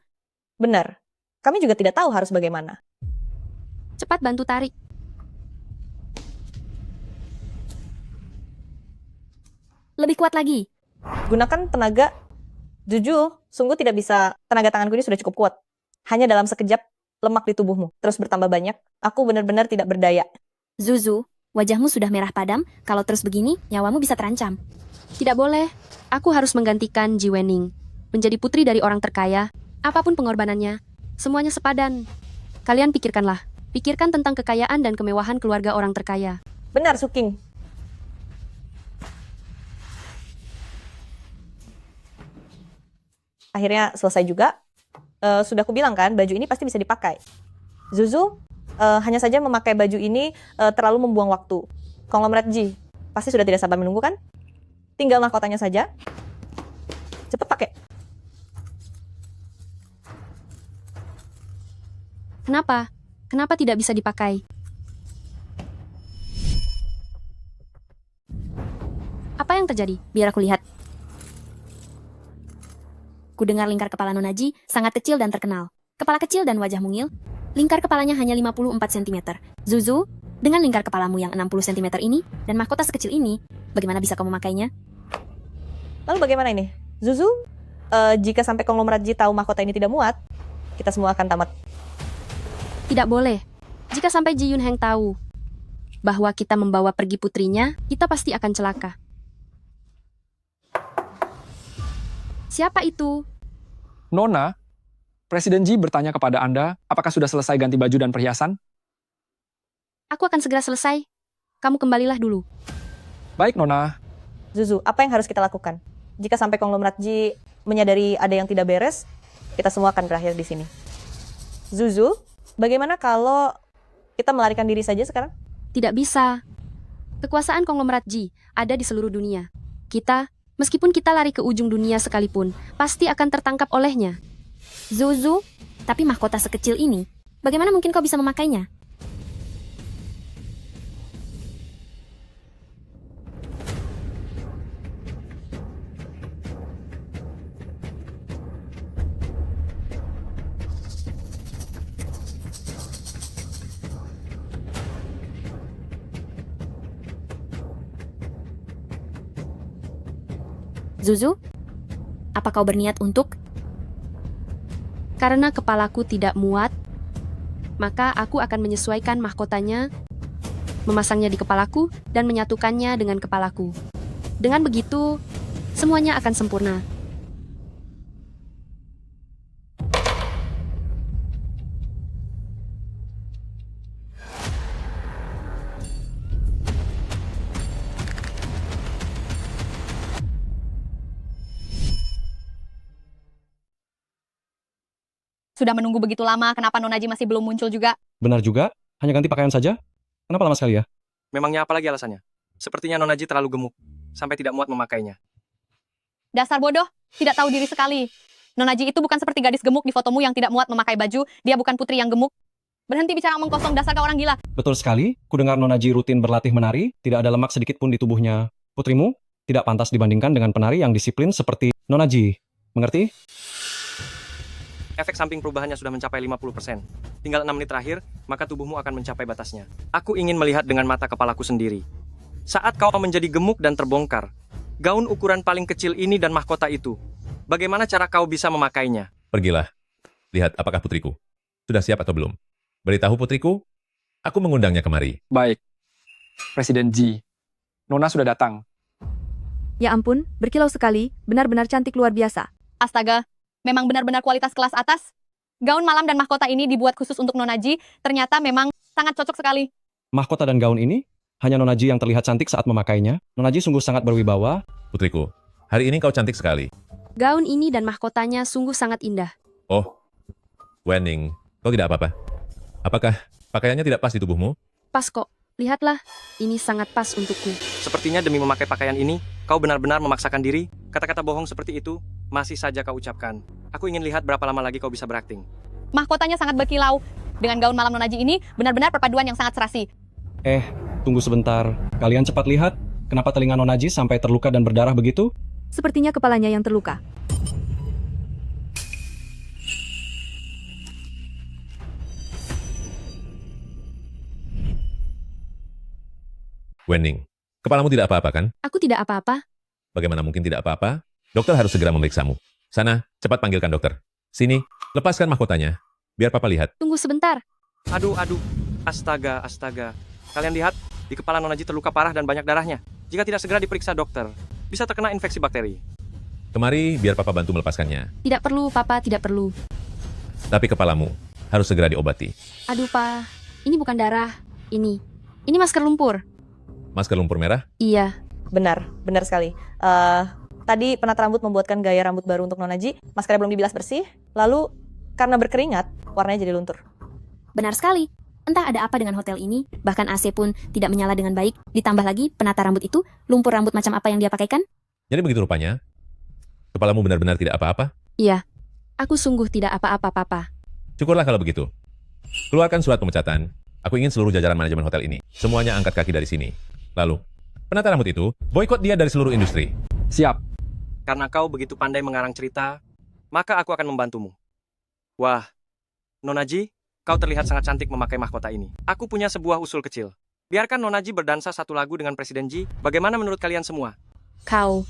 Benar, kami juga tidak tahu harus bagaimana. Cepat bantu tarik. Lebih kuat lagi. Gunakan tenaga. Zuzu, sungguh tidak bisa. Tenaga tanganku ini sudah cukup kuat. Hanya dalam sekejap, lemak di tubuhmu terus bertambah banyak. Aku benar-benar tidak berdaya. Zuzu, wajahmu sudah merah padam. Kalau terus begini, nyawamu bisa terancam. Tidak boleh. Aku harus menggantikan Ji Wening. Menjadi putri dari orang terkaya, apapun pengorbanannya, semuanya sepadan. Kalian pikirkanlah. Pikirkan tentang kekayaan dan kemewahan keluarga orang terkaya. Benar, Suking. Akhirnya selesai juga. Sudah aku bilang kan, baju ini pasti bisa dipakai. Zuzu, hanya saja memakai baju ini terlalu membuang waktu. Konglomerat G, pasti sudah tidak sabar menunggu kan? Tinggal mahkotanya saja. Cepet pakai. Kenapa? Kenapa tidak bisa dipakai? Apa yang terjadi? Biar aku lihat. Ku dengar lingkar kepala Nona Ji sangat kecil dan terkenal. Kepala kecil dan wajah mungil. Lingkar kepalanya hanya 54 cm. Zuzu, dengan lingkar kepalamu yang 60 cm ini dan mahkota sekecil ini, bagaimana bisa kamu memakainya? Lalu bagaimana ini? Zuzu, jika sampai konglomerat G tahu mahkota ini tidak muat, kita semua akan tamat. Tidak boleh. Jika sampai Ji Yun Heng tahu bahwa kita membawa pergi putrinya, kita pasti akan celaka. Siapa itu? Nona, Presiden Ji bertanya kepada Anda, apakah sudah selesai ganti baju dan perhiasan? Aku akan segera selesai. Kamu kembalilah dulu. Baik, Nona. Zuzu, apa yang harus kita lakukan? Jika sampai konglomerat G menyadari ada yang tidak beres, kita semua akan berakhir di sini. Zuzu, bagaimana kalau kita melarikan diri saja sekarang? Tidak bisa. Kekuasaan konglomerat Ji ada di seluruh dunia. Kita, meskipun kita lari ke ujung dunia sekalipun, pasti akan tertangkap olehnya. Zuzu, tapi mahkota sekecil ini, bagaimana mungkin kau bisa memakainya? Zuzu, apa kau berniat untuk? Karena kepalaku tidak muat, maka aku akan menyesuaikan mahkotanya, memasangnya di kepalaku, dan menyatukannya dengan kepalaku. Dengan begitu, semuanya akan sempurna. Sudah menunggu begitu lama, kenapa Nona Ji masih belum muncul juga? Benar juga, hanya ganti pakaian saja. Kenapa lama sekali ya? Memangnya apa lagi alasannya? Sepertinya Nona Ji terlalu gemuk, sampai tidak muat memakainya. Dasar bodoh, tidak tahu diri sekali. Nona Ji itu bukan seperti gadis gemuk di fotomu yang tidak muat memakai baju, dia bukan putri yang gemuk. Berhenti bicara omong kosong, dasar kau orang gila. Betul sekali, ku dengar Nona Ji rutin berlatih menari, tidak ada lemak sedikit pun di tubuhnya. Putrimu tidak pantas dibandingkan dengan penari yang disiplin seperti Nona Ji. Mengerti? Efek samping perubahannya sudah mencapai 50%. Tinggal 6 menit terakhir, maka tubuhmu akan mencapai batasnya. Aku ingin melihat dengan mata kepalaku sendiri. Saat kau menjadi gemuk dan terbongkar, gaun ukuran paling kecil ini dan mahkota itu, bagaimana cara kau bisa memakainya? Pergilah. Lihat apakah putriku sudah siap atau belum. Beritahu putriku, aku mengundangnya kemari. Baik. Presiden Ji, Nona sudah datang. Ya ampun, berkilau sekali, benar-benar cantik luar biasa. Astaga, memang benar-benar kualitas kelas atas. Gaun malam dan mahkota ini dibuat khusus untuk Nona Ji, ternyata memang sangat cocok sekali. Mahkota dan gaun ini, hanya Nona Ji yang terlihat cantik saat memakainya. Nona Ji sungguh sangat berwibawa. Putriku, hari ini kau cantik sekali. Gaun ini dan mahkotanya sungguh sangat indah. Oh, Wening, kau tidak apa-apa. Apakah pakaiannya tidak pas di tubuhmu? Pas kok, lihatlah, ini sangat pas untukku. Sepertinya demi memakai pakaian ini, kau benar-benar memaksakan diri. Kata-kata bohong seperti itu, masih saja kau ucapkan. Aku ingin lihat berapa lama lagi kau bisa berakting. Mahkotanya sangat berkilau. Dengan gaun malam Nona Ji ini, benar-benar perpaduan yang sangat serasi. Tunggu sebentar. Kalian cepat lihat, kenapa telinga Nona Ji sampai terluka dan berdarah begitu? Sepertinya kepalanya yang terluka. Wening, kepalamu tidak apa-apa kan? Aku tidak apa-apa. Bagaimana mungkin tidak apa-apa? Dokter harus segera memeriksamu. Sana, cepat panggilkan dokter. Sini, lepaskan mahkotanya. Biar papa lihat. Tunggu sebentar. Aduh. Astaga. Kalian lihat, di kepala Nona Ji terluka parah dan banyak darahnya. Jika tidak segera diperiksa dokter, bisa terkena infeksi bakteri. Kemari, biar papa bantu melepaskannya. Tidak perlu, Papa, tidak perlu. Tapi kepalamu harus segera diobati. Aduh, Pa. Ini bukan darah. Ini masker lumpur. Masker lumpur merah? Iya. Benar sekali. Tadi penata rambut membuatkan gaya rambut baru untuk Nona Ji, maskernya belum dibilas bersih, lalu karena berkeringat, warnanya jadi luntur. Benar sekali. Entah ada apa dengan hotel ini, bahkan AC pun tidak menyala dengan baik, ditambah lagi penata rambut itu, lumpur rambut macam apa yang dia pakaikan? Jadi begitu rupanya? Kepalamu benar-benar tidak apa-apa? Iya, aku sungguh tidak apa-apa, Papa. Syukurlah kalau begitu. Keluarkan surat pemecatan. Aku ingin seluruh jajaran manajemen hotel ini. Semuanya angkat kaki dari sini. Lalu, penata rambut itu, boikot dia dari seluruh industri. Siap. Karena kau begitu pandai mengarang cerita, maka aku akan membantumu. Wah, Nona Ji, kau terlihat sangat cantik memakai mahkota ini. Aku punya sebuah usul kecil. Biarkan Nona Ji berdansa satu lagu dengan Presiden Ji. Bagaimana menurut kalian semua? Kau,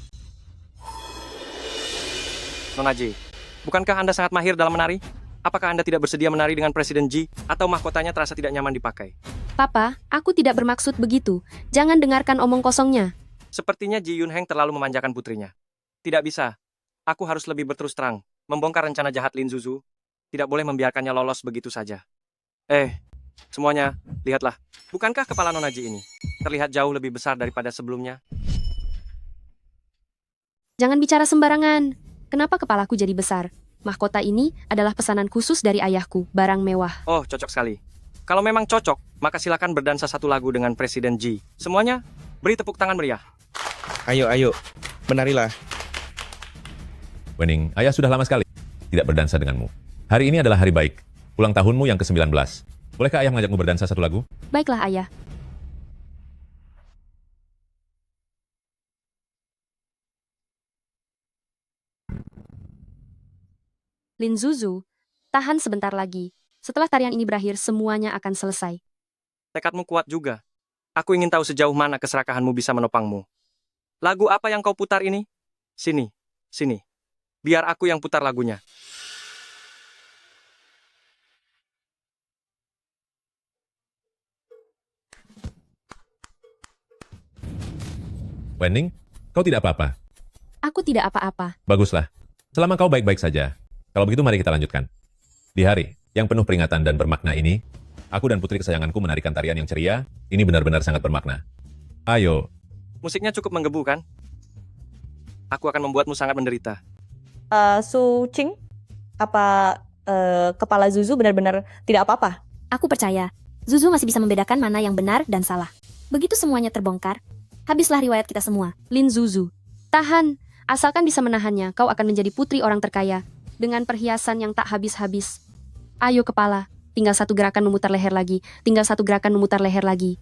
Nona Ji, bukankah Anda sangat mahir dalam menari? Apakah Anda tidak bersedia menari dengan Presiden Ji? Atau mahkotanya terasa tidak nyaman dipakai? Papa, aku tidak bermaksud begitu. Jangan dengarkan omong kosongnya. Sepertinya Ji Yun Heng terlalu memanjakan putrinya. Tidak bisa. Aku harus lebih berterus terang. Membongkar rencana jahat Lin Zuzu. Tidak boleh membiarkannya lolos begitu saja. Semuanya, lihatlah. Bukankah kepala Nona Ji ini terlihat jauh lebih besar daripada sebelumnya? Jangan bicara sembarangan. Kenapa kepalaku jadi besar? Mahkota ini adalah pesanan khusus dari ayahku, barang mewah. Oh, cocok sekali. Kalau memang cocok, maka silakan berdansa satu lagu dengan Presiden Ji. Semuanya, beri tepuk tangan meriah. Ayo, menarilah. Wening, ayah sudah lama sekali tidak berdansa denganmu. Hari ini adalah hari baik, ulang tahunmu yang ke-19. Bolehkah ayah mengajakmu berdansa satu lagu? Baiklah, ayah. Lin Zuzu, tahan sebentar lagi. Setelah tarian ini berakhir, semuanya akan selesai. Tekadmu kuat juga. Aku ingin tahu sejauh mana keserakahanmu bisa menopangmu. Lagu apa yang kau putar ini? Sini. Biar aku yang putar lagunya. Wening, kau tidak apa-apa. Aku tidak apa-apa. Baguslah. Selama kau baik-baik saja. Kalau begitu mari kita lanjutkan. Di hari yang penuh peringatan dan bermakna ini, aku dan putri kesayanganku menarikan tarian yang ceria. Ini benar-benar sangat bermakna. Ayo. Musiknya cukup menggebu, kan? Aku akan membuatmu sangat menderita. Su Ching, apa kepala Zuzu benar-benar tidak apa-apa? Aku percaya, Zuzu masih bisa membedakan mana yang benar dan salah. Begitu semuanya terbongkar, habislah riwayat kita semua. Lin Zuzu, tahan. Asalkan bisa menahannya, kau akan menjadi putri orang terkaya. Dengan perhiasan yang tak habis-habis. Ayo kepala, tinggal satu gerakan memutar leher lagi. Tinggal satu gerakan memutar leher lagi.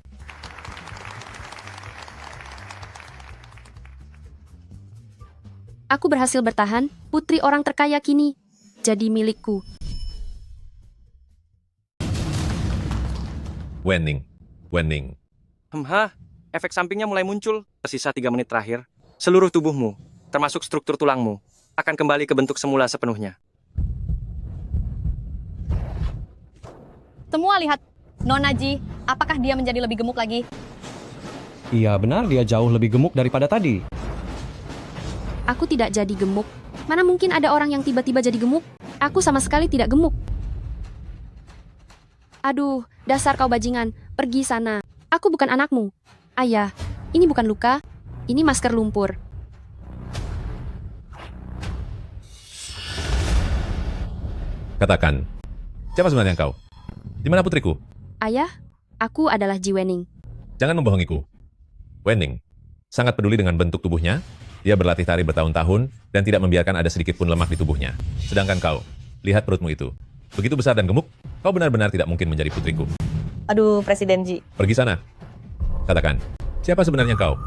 Aku berhasil bertahan, putri orang terkaya kini jadi milikku. Wening. Efek sampingnya mulai muncul. Sisa 3 menit terakhir, seluruh tubuhmu, termasuk struktur tulangmu, akan kembali ke bentuk semula sepenuhnya. Semua lihat. Nona Ji, apakah dia menjadi lebih gemuk lagi? Iya benar, dia jauh lebih gemuk daripada tadi. Aku tidak jadi gemuk. Mana mungkin ada orang yang tiba-tiba jadi gemuk? Aku sama sekali tidak gemuk. Aduh, dasar kau bajingan. Pergi sana. Aku bukan anakmu. Ayah, ini bukan luka. Ini masker lumpur. Katakan, siapa sebenarnya engkau? Di mana putriku? Ayah, aku adalah Ji Wening. Jangan membohongiku. Wening sangat peduli dengan bentuk tubuhnya. Dia berlatih tari bertahun-tahun dan tidak membiarkan ada sedikit pun lemak di tubuhnya. Sedangkan kau, lihat perutmu itu. Begitu besar dan gemuk, kau benar-benar tidak mungkin menjadi putriku. Aduh, Presiden Ji. Pergi sana. Katakan, siapa sebenarnya kau?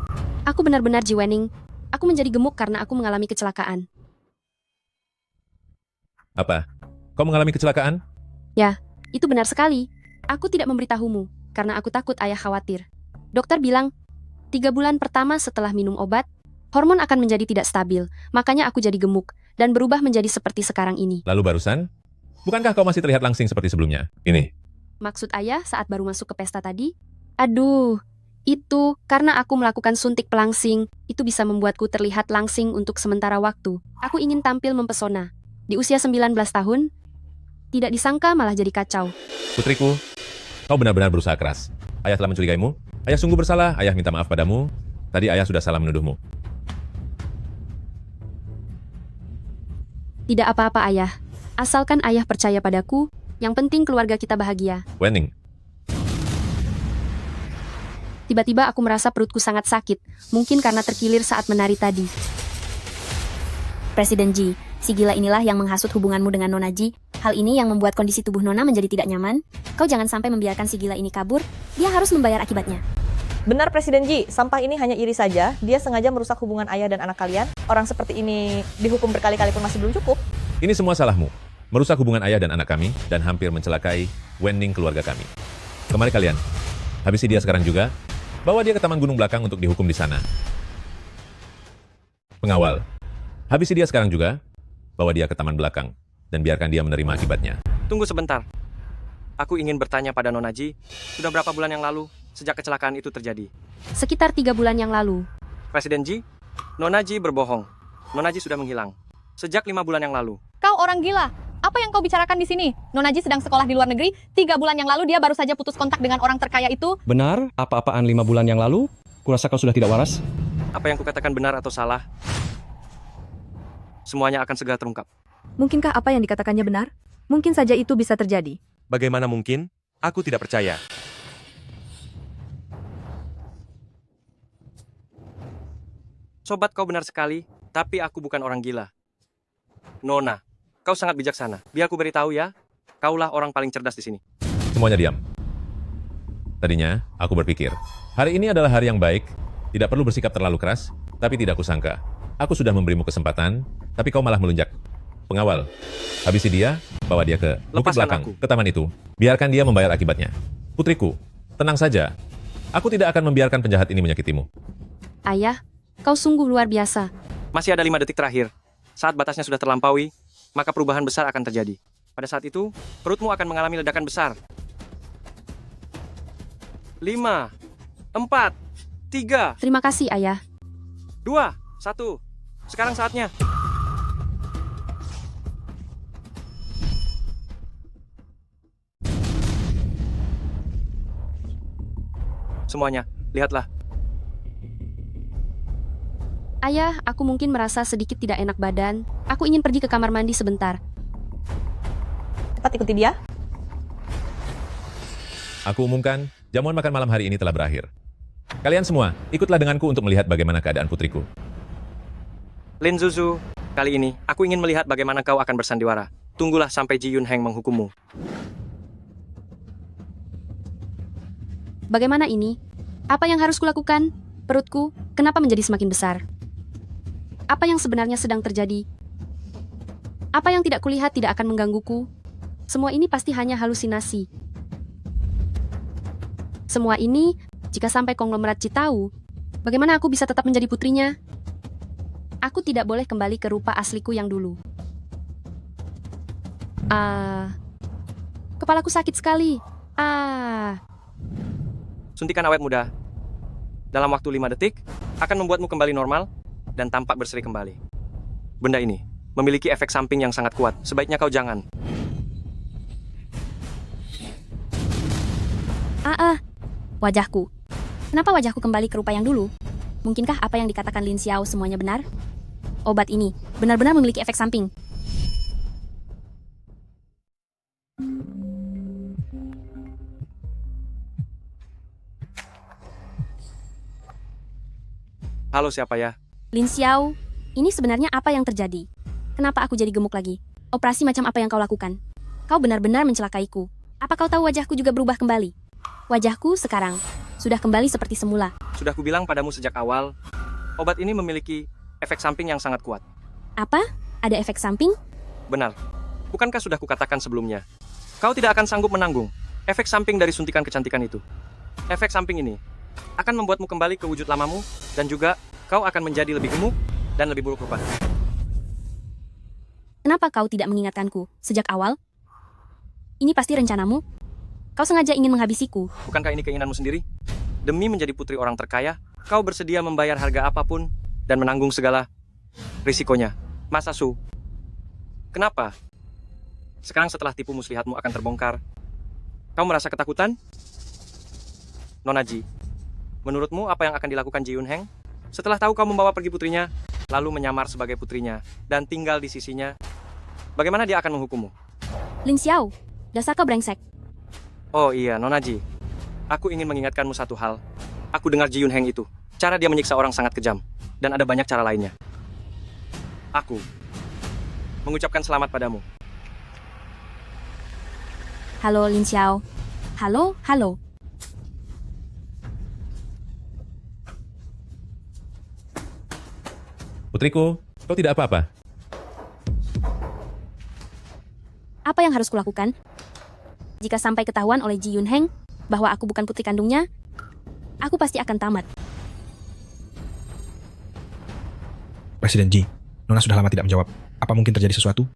Aku benar-benar Ji Wening. Aku menjadi gemuk karena aku mengalami kecelakaan. Apa? Kau mengalami kecelakaan? Ya, itu benar sekali. Aku tidak memberitahumu, karena aku takut ayah khawatir. Dokter bilang, 3 bulan pertama setelah minum obat, hormon akan menjadi tidak stabil, makanya aku jadi gemuk, dan berubah menjadi seperti sekarang ini. Lalu barusan? Bukankah kau masih terlihat langsing seperti sebelumnya? Ini. Maksud ayah saat baru masuk ke pesta tadi? Aduh, itu karena aku melakukan suntik pelangsing, itu bisa membuatku terlihat langsing untuk sementara waktu. Aku ingin tampil mempesona. Di usia 19 tahun, tidak disangka malah jadi kacau. Putriku, kau benar-benar berusaha keras. Ayah telah mencurigaimu. Ayah sungguh bersalah. Ayah minta maaf padamu. Tadi ayah sudah salah menuduhmu. Tidak apa-apa ayah. Asalkan ayah percaya padaku, yang penting keluarga kita bahagia. Wenning, Tiba-tiba aku merasa perutku sangat sakit, mungkin karena terkilir saat menari tadi. Presiden Ji, si gila inilah yang menghasut hubunganmu dengan Nona Ji. Hal ini yang membuat kondisi tubuh Nona menjadi tidak nyaman. Kau jangan sampai membiarkan si gila ini kabur. Dia harus membayar akibatnya. Benar Presiden Ji, sampah ini hanya iri saja. Dia sengaja merusak hubungan ayah dan anak kalian. Orang seperti ini dihukum berkali-kali pun masih belum cukup. ini semua salahmu. Merusak hubungan ayah dan anak kami, dan hampir mencelakai Wenning keluarga kami. Kemari kalian, habisi dia sekarang juga. Bawa dia ke Taman Gunung Belakang untuk dihukum di sana. Pengawal, habisi dia sekarang juga. Bawa dia ke Taman Belakang, dan biarkan dia menerima akibatnya. Tunggu sebentar. Aku ingin bertanya pada Nona Ji, sudah berapa bulan yang lalu sejak kecelakaan itu terjadi? Sekitar 3 bulan yang lalu. Presiden Ji, Nona Ji berbohong. Nona Ji sudah menghilang. Sejak 5 bulan yang lalu. Kau orang gila. Apa yang kau bicarakan di sini? Nona Ji sedang sekolah di luar negeri. 3 bulan yang lalu dia baru saja putus kontak dengan orang terkaya itu. Benar? Apa-apaan 5 bulan yang lalu? Kurasa kau sudah tidak waras. Apa yang kukatakan benar atau salah? Semuanya akan segera terungkap. Mungkinkah apa yang dikatakannya benar? Mungkin saja itu bisa terjadi. Bagaimana mungkin? Aku tidak percaya. Sobat, kau benar sekali, tapi aku bukan orang gila. Nona, kau sangat bijaksana. Biar aku beritahu ya, kaulah orang paling cerdas di sini. Semuanya diam. Tadinya, aku berpikir, hari ini adalah hari yang baik, tidak perlu bersikap terlalu keras, tapi tidak kusangka. Aku sudah memberimu kesempatan, tapi kau malah melunjak. Pengawal, habisi dia, bawa dia ke bukit Lepaskan belakang, aku. ke taman itu. Biarkan dia membayar akibatnya. Putriku, tenang saja. Aku tidak akan membiarkan penjahat ini menyakitimu. Ayah, kau sungguh luar biasa. Masih ada 5 detik terakhir. Saat batasnya sudah terlampaui, maka perubahan besar akan terjadi. Pada saat itu, perutmu akan mengalami ledakan besar. 5, 4, 3, Terima kasih ayah. 2, 1. Sekarang saatnya. Semuanya, lihatlah. Ayah, aku mungkin merasa sedikit tidak enak badan. Aku ingin pergi ke kamar mandi sebentar. Cepat ikuti dia. Aku umumkan, jamuan makan malam hari ini telah berakhir. Kalian semua, ikutlah denganku untuk melihat bagaimana keadaan putriku. Lin Zuzu, kali ini aku ingin melihat bagaimana kau akan bersandiwara. Tunggulah sampai Ji Yun Heng menghukummu. Bagaimana ini? Apa yang harus kulakukan? Perutku, kenapa menjadi semakin besar? Apa yang sebenarnya sedang terjadi? Apa yang tidak kulihat tidak akan menggangguku? Semua ini pasti hanya halusinasi. Semua ini, jika sampai konglomerat Ji tahu, bagaimana aku bisa tetap menjadi putrinya? Aku tidak boleh kembali ke rupa asliku yang dulu. Kepalaku sakit sekali. Suntikan awet muda. Dalam waktu 5 detik, akan membuatmu kembali normal dan tampak berseri kembali. Benda ini memiliki efek samping yang sangat kuat. Sebaiknya kau jangan. Wajahku. Kenapa wajahku kembali ke rupa yang dulu? Mungkinkah apa yang dikatakan Lin Xiao semuanya benar? Obat ini benar-benar memiliki efek samping. Halo, siapa ya? Lin Xiao, ini sebenarnya apa yang terjadi? Kenapa aku jadi gemuk lagi? Operasi macam apa yang kau lakukan? Kau benar-benar mencelakaiku. Apa kau tahu wajahku juga berubah kembali? Wajahku sekarang sudah kembali seperti semula. Sudah kubilang padamu sejak awal, obat ini memiliki efek samping yang sangat kuat. Apa? Ada efek samping? Benar. Bukankah sudah kukatakan sebelumnya? Kau tidak akan sanggup menanggung efek samping dari suntikan kecantikan itu. Efek samping ini akan membuatmu kembali ke wujud lamamu, dan juga kau akan menjadi lebih gemuk dan lebih buruk rupa. Kenapa kau tidak mengingatkanku sejak awal? Ini pasti rencanamu? Kau sengaja ingin menghabisiku. Bukankah ini keinginanmu sendiri? Demi menjadi putri orang terkaya, kau bersedia membayar harga apapun dan menanggung segala risikonya. Masa Su? Kenapa? Sekarang setelah tipu muslihatmu akan terbongkar, kau merasa ketakutan? Nona Ji, menurutmu apa yang akan dilakukan Ji Yun Heng? Setelah tahu kau membawa pergi putrinya, lalu menyamar sebagai putrinya, dan tinggal di sisinya, Bagaimana dia akan menghukummu? Lin Xiao, dasar kau brengsek. Oh iya, Nona Ji. Aku ingin mengingatkanmu satu hal. Aku dengar Ji Yun Heng itu. Cara dia menyiksa orang sangat kejam. Dan ada banyak cara lainnya. Aku mengucapkan selamat padamu. Halo Lin Xiao. Halo, halo. Putriku, kau tidak apa-apa. Apa yang harus kulakukan? Jika sampai ketahuan oleh Ji Yun Heng bahwa aku bukan putri kandungnya, aku pasti akan tamat. Presiden Ji, Nona sudah lama tidak menjawab. Apa mungkin terjadi sesuatu?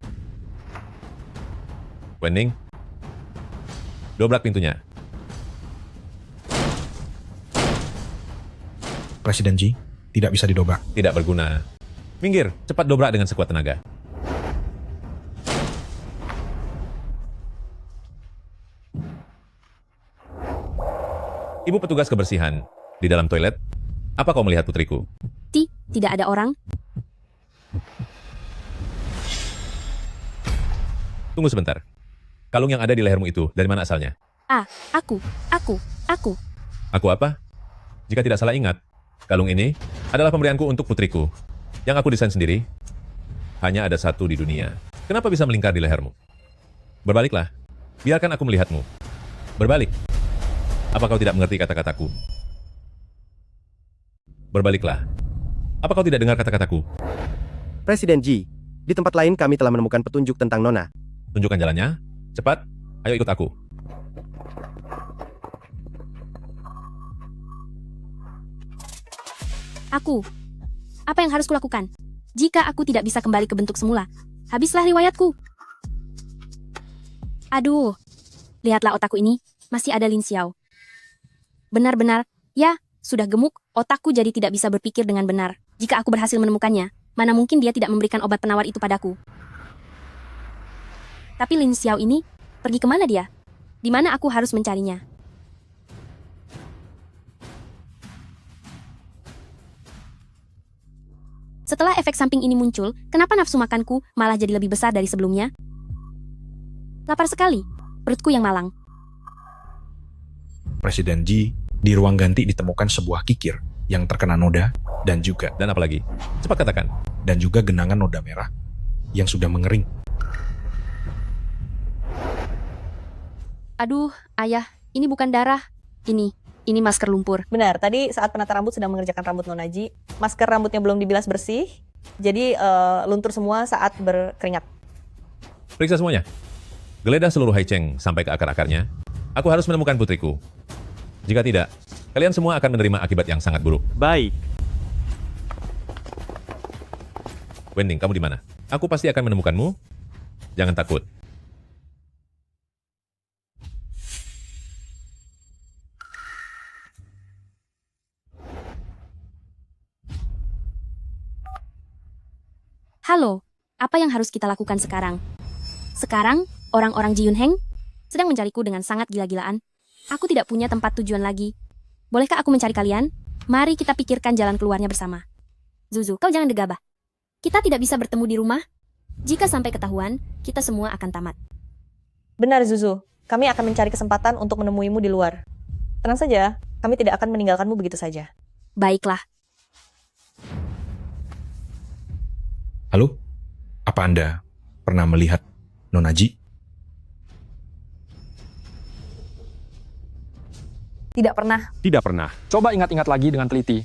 Wenning, dobrak pintunya. Presiden Ji, tidak bisa didobrak. Tidak berguna. Minggir, cepat dobrak dengan sekuat tenaga. Ibu petugas kebersihan, di dalam toilet, apa kau melihat putriku? Tidak ada orang. Tunggu sebentar. Kalung yang ada di lehermu itu, dari mana asalnya? Aku. Aku apa? Jika tidak salah ingat, kalung ini adalah pemberianku untuk putriku. Yang aku desain sendiri. Hanya ada satu di dunia. Kenapa bisa melingkar di lehermu? Berbaliklah. Biarkan aku melihatmu. Berbalik. Apa kau tidak mengerti kata-kataku? Berbaliklah. Apa kau tidak dengar kata-kataku? Presiden Ji, di tempat lain kami telah menemukan petunjuk tentang Nona. Tunjukkan jalannya. Cepat. Ayo ikut aku. Aku. Apa yang harus kulakukan? Jika aku tidak bisa kembali ke bentuk semula, habislah riwayatku. Aduh. Lihatlah otakku ini, masih ada Lin Xiao. Benar-benar, ya, sudah gemuk, otakku jadi tidak bisa berpikir dengan benar. Jika aku berhasil menemukannya, mana mungkin dia tidak memberikan obat penawar itu padaku. Tapi Lin Xiao ini, pergi kemana dia? Di mana aku harus mencarinya? Setelah efek samping ini muncul, kenapa nafsu makanku malah jadi lebih besar dari sebelumnya? Lapar sekali, perutku yang malang. Presiden Ji, di ruang ganti ditemukan sebuah kikir yang terkena noda dan juga... Dan apa lagi? Cepat katakan. Dan juga genangan noda merah yang sudah mengering. Aduh, ayah, ini bukan darah. Ini masker lumpur. Benar, tadi saat penata rambut sedang mengerjakan rambut Nona Ji, masker rambutnya belum dibilas bersih, jadi luntur semua saat berkeringat. Periksa semuanya. Geledah seluruh Haicheng sampai ke akar-akarnya. Aku harus menemukan putriku. Jika tidak, kalian semua akan menerima akibat yang sangat buruk. Baik. Wenning, kamu di mana? Aku pasti akan menemukanmu. Jangan takut. Halo, apa yang harus kita lakukan sekarang? Sekarang, orang-orang Ji Yun Heng sedang mencariku dengan sangat gila-gilaan. Aku tidak punya tempat tujuan lagi. Bolehkah aku mencari kalian? Mari kita pikirkan jalan keluarnya bersama. Zuzu, kau jangan gegabah. Kita tidak bisa bertemu di rumah. Jika sampai ketahuan, kita semua akan tamat. Benar Zuzu, kami akan mencari kesempatan untuk menemuimu di luar. Tenang saja, kami tidak akan meninggalkanmu begitu saja. Baiklah. Halo? Apa Anda pernah melihat Nona Ji? Tidak pernah. Tidak pernah. Coba ingat-ingat lagi dengan teliti.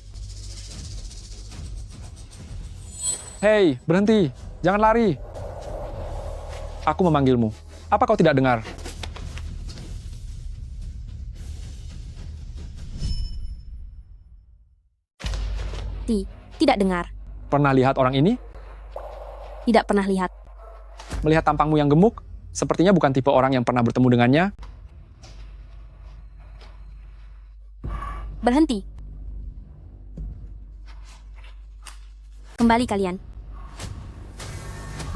Hei, berhenti. Jangan lari. Aku memanggilmu. Apa kau tidak dengar? Tidak dengar. Pernah lihat orang ini? Tidak pernah lihat. Melihat tampangmu yang gemuk, sepertinya bukan tipe orang yang pernah bertemu dengannya. Berhenti. Kembali kalian.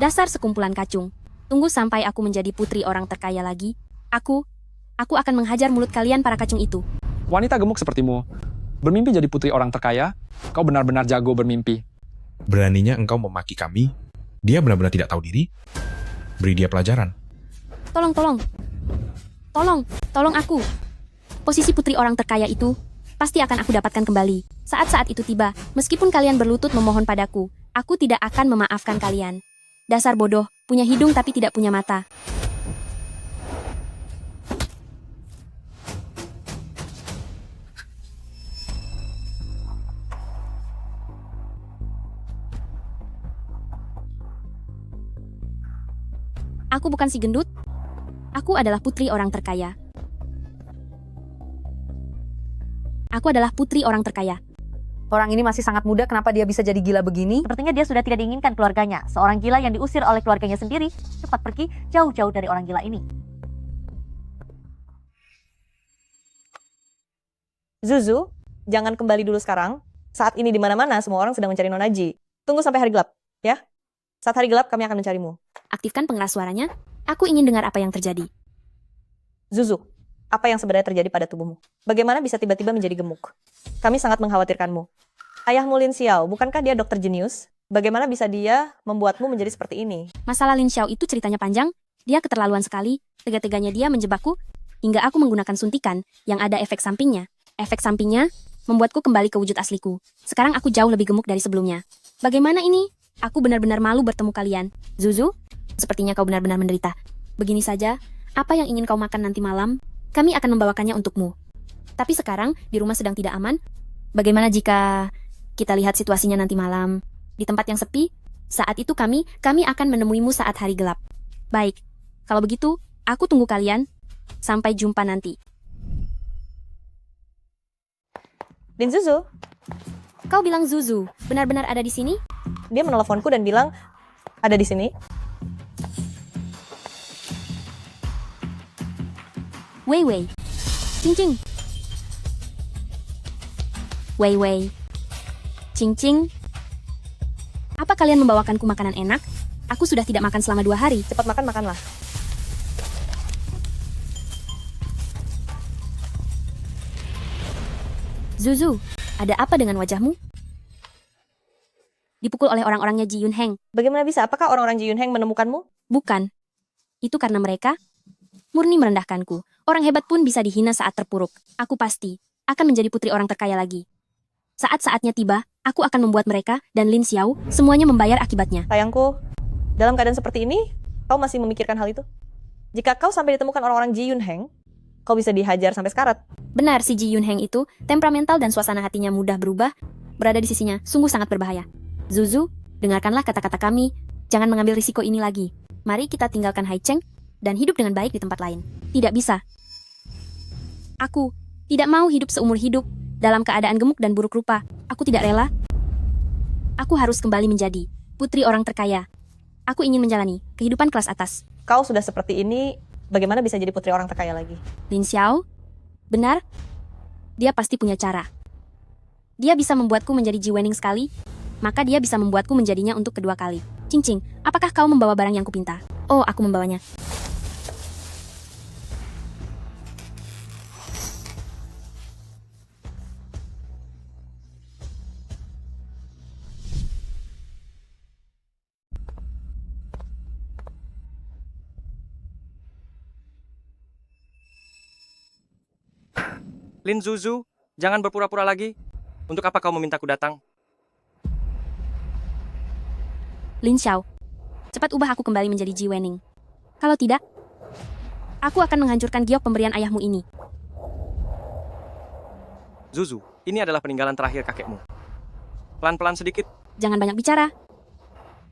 Dasar sekumpulan kacung. Tunggu sampai aku menjadi putri orang terkaya lagi. Aku akan menghajar mulut kalian para kacung itu. Wanita gemuk sepertimu. Bermimpi jadi putri orang terkaya, kau benar-benar jago bermimpi. Beraninya engkau memaki kami? Dia benar-benar tidak tahu diri? Beri dia pelajaran. Tolong, tolong. Tolong aku. Posisi putri orang terkaya itu pasti akan aku dapatkan kembali. Saat-saat itu tiba, meskipun kalian berlutut memohon padaku, aku tidak akan memaafkan kalian. Dasar bodoh, punya hidung tapi tidak punya mata. Aku bukan si gendut. Aku adalah putri orang terkaya. Aku adalah putri orang terkaya. Orang ini masih sangat muda, kenapa dia bisa jadi gila begini? Sepertinya dia sudah tidak diinginkan keluarganya. Seorang gila yang diusir oleh keluarganya sendiri, cepat pergi jauh-jauh dari orang gila ini. Zuzu, jangan kembali dulu sekarang. Saat ini di mana-mana semua orang sedang mencari Nona Ji. Tunggu sampai hari gelap, ya. Saat hari gelap kami akan mencarimu. Aktifkan pengeras suaranya. Aku ingin dengar apa yang terjadi. Zuzu, apa yang sebenarnya terjadi pada tubuhmu? Bagaimana bisa tiba-tiba menjadi gemuk? Kami sangat mengkhawatirkanmu. Ayahmu Lin Xiao, bukankah dia dokter jenius? Bagaimana bisa dia membuatmu menjadi seperti ini? Masalah Lin Xiao itu ceritanya panjang. Dia keterlaluan sekali. Tega-teganya dia menjebakku hingga aku menggunakan suntikan yang ada efek sampingnya. Efek sampingnya membuatku kembali ke wujud asliku. Sekarang aku jauh lebih gemuk dari sebelumnya. Bagaimana ini? Aku benar-benar malu bertemu kalian. Zuzu, sepertinya kau benar-benar menderita. Begini saja, apa yang ingin kau makan nanti malam, kami akan membawakannya untukmu. Tapi sekarang, di rumah sedang tidak aman. Bagaimana jika kita lihat situasinya nanti malam? Di tempat yang sepi, saat itu kami akan menemuimu saat hari gelap. Baik, kalau begitu, aku tunggu kalian. Sampai jumpa nanti. Lin Zuzu, kau bilang Zuzu, benar-benar ada di sini? Dia meneleponku dan bilang, ada di sini. Wei Wei. Cing cing. Wei Wei. Cing cing. Apa kalian membawakanku makanan enak? Aku sudah tidak makan selama 2 hari. Cepat makan, makanlah. Zuzu, ada apa dengan wajahmu? Dipukul oleh orang-orangnya Ji Yun Heng. Bagaimana bisa? Apakah orang-orang Ji Yun Heng menemukanmu? Bukan. Itu karena mereka murni merendahkanku. Orang hebat pun bisa dihina saat terpuruk. Aku pasti akan menjadi putri orang terkaya lagi. Saat-saatnya tiba, aku akan membuat mereka dan Lin Xiao semuanya membayar akibatnya. Sayangku, dalam keadaan seperti ini, kau masih memikirkan hal itu? Jika kau sampai ditemukan orang-orang Ji Yun Heng, kau bisa dihajar sampai sekarat. Benar, si Ji Yun Heng itu temperamental dan suasana hatinya mudah berubah. Berada di sisinya sungguh sangat berbahaya. Zuzu, dengarkanlah kata-kata kami. Jangan mengambil risiko ini lagi. Mari kita tinggalkan Haicheng dan hidup dengan baik di tempat lain. Tidak bisa. Aku tidak mau hidup seumur hidup dalam keadaan gemuk dan buruk rupa. Aku tidak rela. Aku harus kembali menjadi putri orang terkaya. Aku ingin menjalani kehidupan kelas atas. Kau sudah seperti ini, bagaimana bisa jadi putri orang terkaya lagi? Lin Xiao, benar? Dia pasti punya cara. Dia bisa membuatku menjadi Ji Wening sekali, maka dia bisa membuatku menjadinya untuk kedua kali. Cing-cing, apakah kau membawa barang yang kupinta? Oh, aku membawanya. Lin Zuzu, jangan berpura-pura lagi. Untuk apa kau memintaku datang? Lin Xiao, cepat ubah aku kembali menjadi Ji Wening. Kalau tidak, aku akan menghancurkan giok pemberian ayahmu ini. Zuzu, ini adalah peninggalan terakhir kakekmu. Pelan-pelan sedikit. Jangan banyak bicara.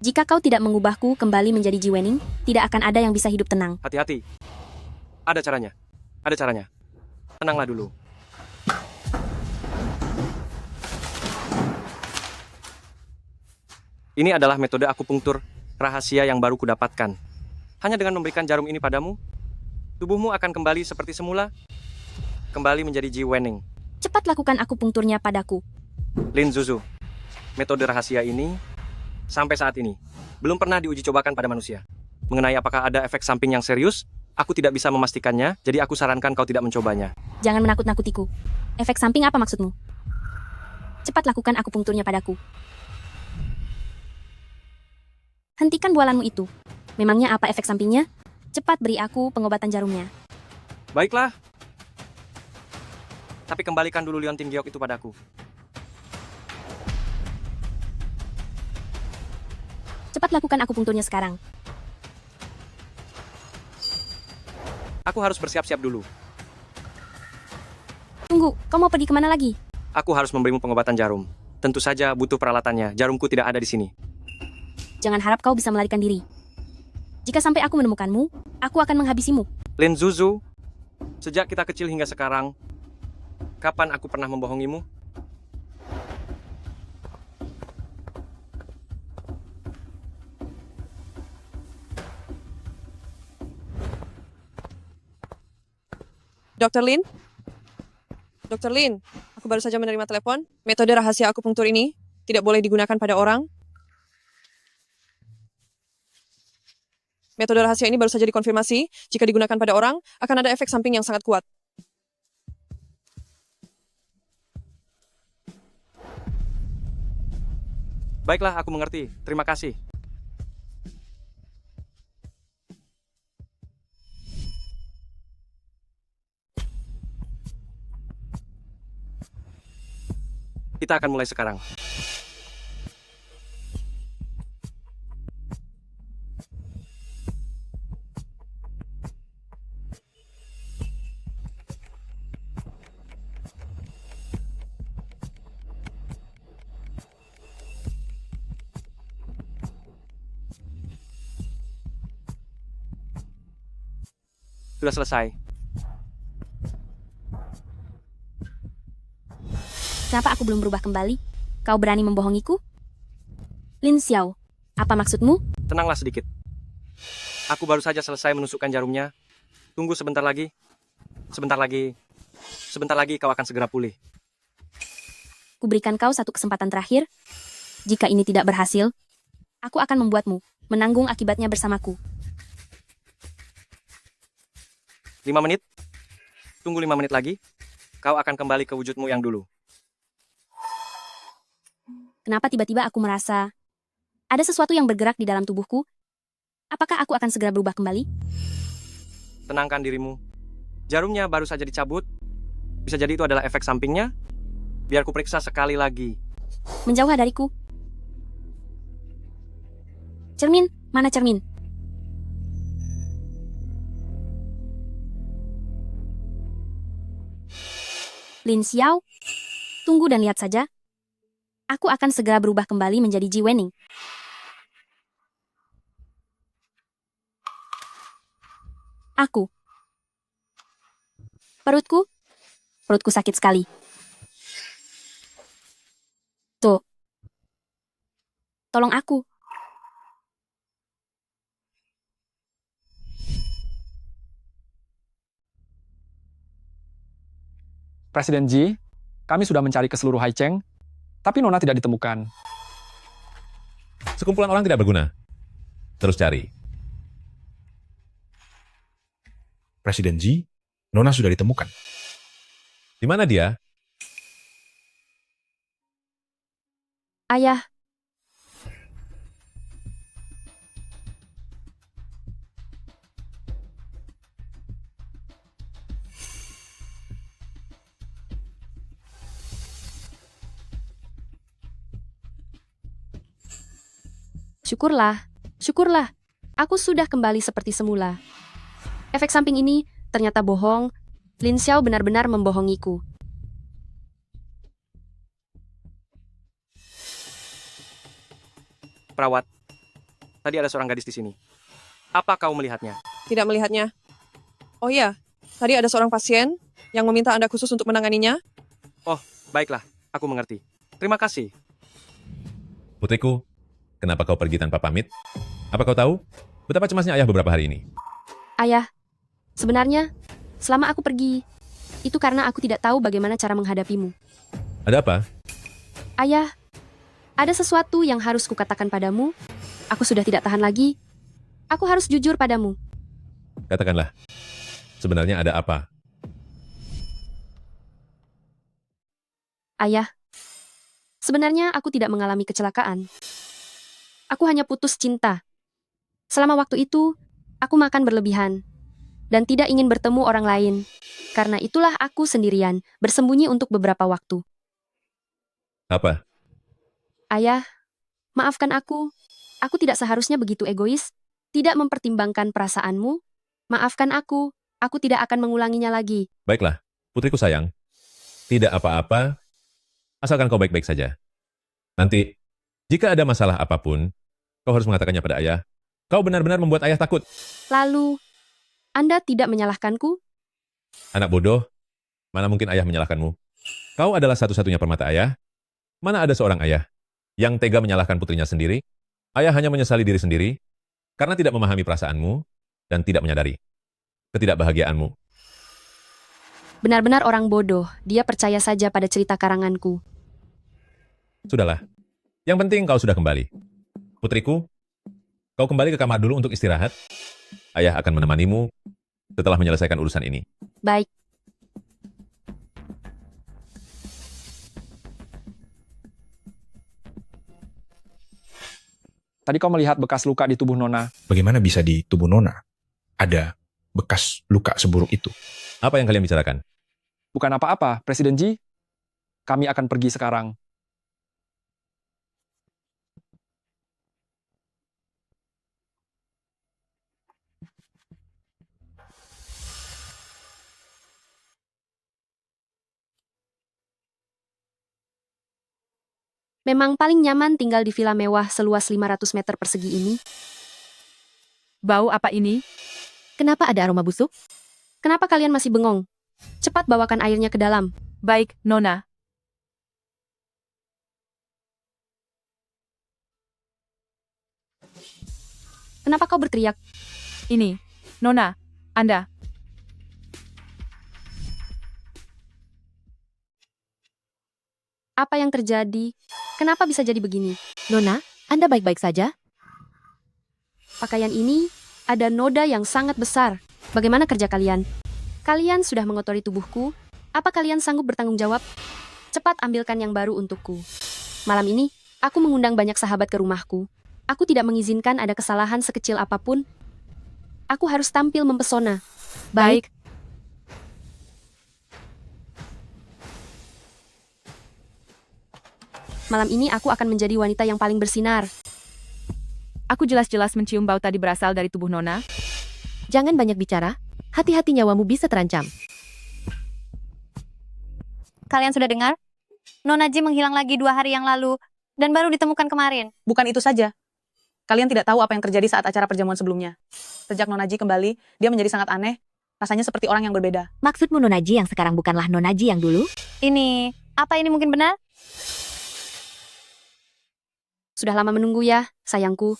Jika kau tidak mengubahku kembali menjadi Ji Wening, tidak akan ada yang bisa hidup tenang. Hati-hati. Ada caranya. Ada caranya. Tenanglah dulu. Ini adalah metode akupunktur rahasia yang baru kudapatkan. Hanya dengan memberikan jarum ini padamu, tubuhmu akan kembali seperti semula, kembali menjadi Ji Wening. Cepat lakukan akupunkturnya padaku. Lin Zuzu, metode rahasia ini, sampai saat ini, belum pernah diuji cobakan pada manusia. Mengenai apakah ada efek samping yang serius, aku tidak bisa memastikannya, jadi aku sarankan kau tidak mencobanya. Jangan menakut-nakutiku. Efek samping apa maksudmu? Cepat lakukan akupunkturnya padaku. Hentikan bualanmu itu. Memangnya apa efek sampingnya? Cepat beri aku pengobatan jarumnya. Baiklah. Tapi kembalikan dulu liontin giok itu padaku. Cepat lakukan akupunkturnya sekarang. Aku harus bersiap-siap dulu. Tunggu, kau mau pergi kemana lagi? Aku harus memberimu pengobatan jarum. Tentu saja butuh peralatannya. Jarumku tidak ada di sini. Jangan harap kau bisa melarikan diri. Jika sampai aku menemukanmu, aku akan menghabisimu. Lin Zuzu, sejak kita kecil hingga sekarang, kapan aku pernah membohongimu? Dr. Lin? Dr. Lin, aku baru saja menerima telepon. Metode rahasia akupunktur ini tidak boleh digunakan pada orang. Metode rahasia ini baru saja dikonfirmasi. Jika digunakan pada orang, akan ada efek samping yang sangat kuat. Baiklah, aku mengerti. Terima kasih. Kita akan mulai sekarang. Sudah selesai. Kenapa aku belum berubah kembali? Kau berani membohongiku? Lin Xiao, apa maksudmu? Tenanglah sedikit. Aku baru saja selesai menusukkan jarumnya. Tunggu sebentar lagi. Sebentar lagi. Sebentar lagi kau akan segera pulih. Kuberikan kau satu kesempatan terakhir. Jika ini tidak berhasil, aku akan membuatmu menanggung akibatnya bersamaku. 5 menit. Tunggu 5 menit lagi. Kau akan kembali ke wujudmu yang dulu. Kenapa tiba-tiba aku merasa ada sesuatu yang bergerak di dalam tubuhku? Apakah aku akan segera berubah kembali? Tenangkan dirimu. Jarumnya baru saja dicabut. Bisa jadi itu adalah efek sampingnya. Biar ku periksa sekali lagi. Menjauh dariku. Cermin, mana cermin? Lin Xiao, tunggu dan lihat saja. Aku akan segera berubah kembali menjadi Ji Wening. Aku. Perutku sakit sekali. Tuh. Tolong aku. Presiden Ji, kami sudah mencari ke seluruh Haicheng, tapi Nona tidak ditemukan. Sekumpulan orang tidak berguna. Terus cari. Presiden Ji, Nona sudah ditemukan. Di mana dia? Ayah. Syukurlah. Aku sudah kembali seperti semula. Efek samping ini ternyata bohong. Lin Xiao benar-benar membohongiku. Perawat, tadi ada seorang gadis di sini. Apa kau melihatnya? Tidak melihatnya. Oh iya, tadi ada seorang pasien yang meminta Anda khusus untuk menanganinya. Oh, baiklah. Aku mengerti. Terima kasih. Putriku, kenapa kau pergi tanpa pamit? Apa kau tahu betapa cemasnya ayah beberapa hari ini? Ayah, sebenarnya selama aku pergi, itu karena aku tidak tahu bagaimana cara menghadapimu. Ada apa? Ayah, ada sesuatu yang harus kukatakan padamu. Aku sudah tidak tahan lagi. Aku harus jujur padamu. Katakanlah, sebenarnya ada apa? Ayah, sebenarnya aku tidak mengalami kecelakaan. Aku hanya putus cinta. Selama waktu itu, aku makan berlebihan dan tidak ingin bertemu orang lain. Karena itulah aku sendirian, bersembunyi untuk beberapa waktu. Apa? Ayah, maafkan aku. Aku tidak seharusnya begitu egois, tidak mempertimbangkan perasaanmu. Maafkan aku tidak akan mengulanginya lagi. Baiklah, putriku sayang. Tidak apa-apa, asalkan kau baik-baik saja. Nanti, jika ada masalah apapun, kau harus mengatakannya pada ayah. Kau benar-benar membuat ayah takut. Lalu, Anda tidak menyalahkanku? Anak bodoh, mana mungkin ayah menyalahkanmu? Kau adalah satu-satunya permata ayah. Mana ada seorang ayah yang tega menyalahkan putrinya sendiri? Ayah hanya menyesali diri sendiri karena tidak memahami perasaanmu dan tidak menyadari ketidakbahagiaanmu. Benar-benar orang bodoh, dia percaya saja pada cerita karanganku. Sudahlah, yang penting kau sudah kembali. Putriku, kau kembali ke kamar dulu untuk istirahat. Ayah akan menemanimu setelah menyelesaikan urusan ini. Baik. Tadi kau melihat bekas luka di tubuh Nona. Bagaimana bisa di tubuh Nona ada bekas luka seburuk itu? Apa yang kalian bicarakan? Bukan apa-apa, Presiden Ji. Kami akan pergi sekarang. Memang paling nyaman tinggal di villa mewah seluas 500 meter persegi ini. Bau apa ini? Kenapa ada aroma busuk? Kenapa kalian masih bengong? Cepat bawakan airnya ke dalam. Baik, Nona. Kenapa kau berteriak? Ini, Nona, Anda. Apa yang terjadi? Kenapa bisa jadi begini? Nona, Anda baik-baik saja? Pakaian ini ada noda yang sangat besar. Bagaimana kerja kalian? Kalian sudah mengotori tubuhku. Apa kalian sanggup bertanggung jawab? Cepat ambilkan yang baru untukku. Malam ini, aku mengundang banyak sahabat ke rumahku. Aku tidak mengizinkan ada kesalahan sekecil apapun. Aku harus tampil mempesona. Baik. Malam ini aku akan menjadi wanita yang paling bersinar. Aku jelas-jelas mencium bau tadi berasal dari tubuh Nona. Jangan banyak bicara. Hati-hati nyawamu bisa terancam. Kalian sudah dengar? Nona Ji menghilang lagi 2 hari yang lalu dan baru ditemukan kemarin. Bukan itu saja. Kalian tidak tahu apa yang terjadi saat acara perjamuan sebelumnya. Sejak Nona Ji kembali, dia menjadi sangat aneh. Rasanya seperti orang yang berbeda. Maksudmu Nona Ji yang sekarang bukanlah Nona Ji yang dulu? Apa ini mungkin benar? Sudah lama menunggu ya, sayangku.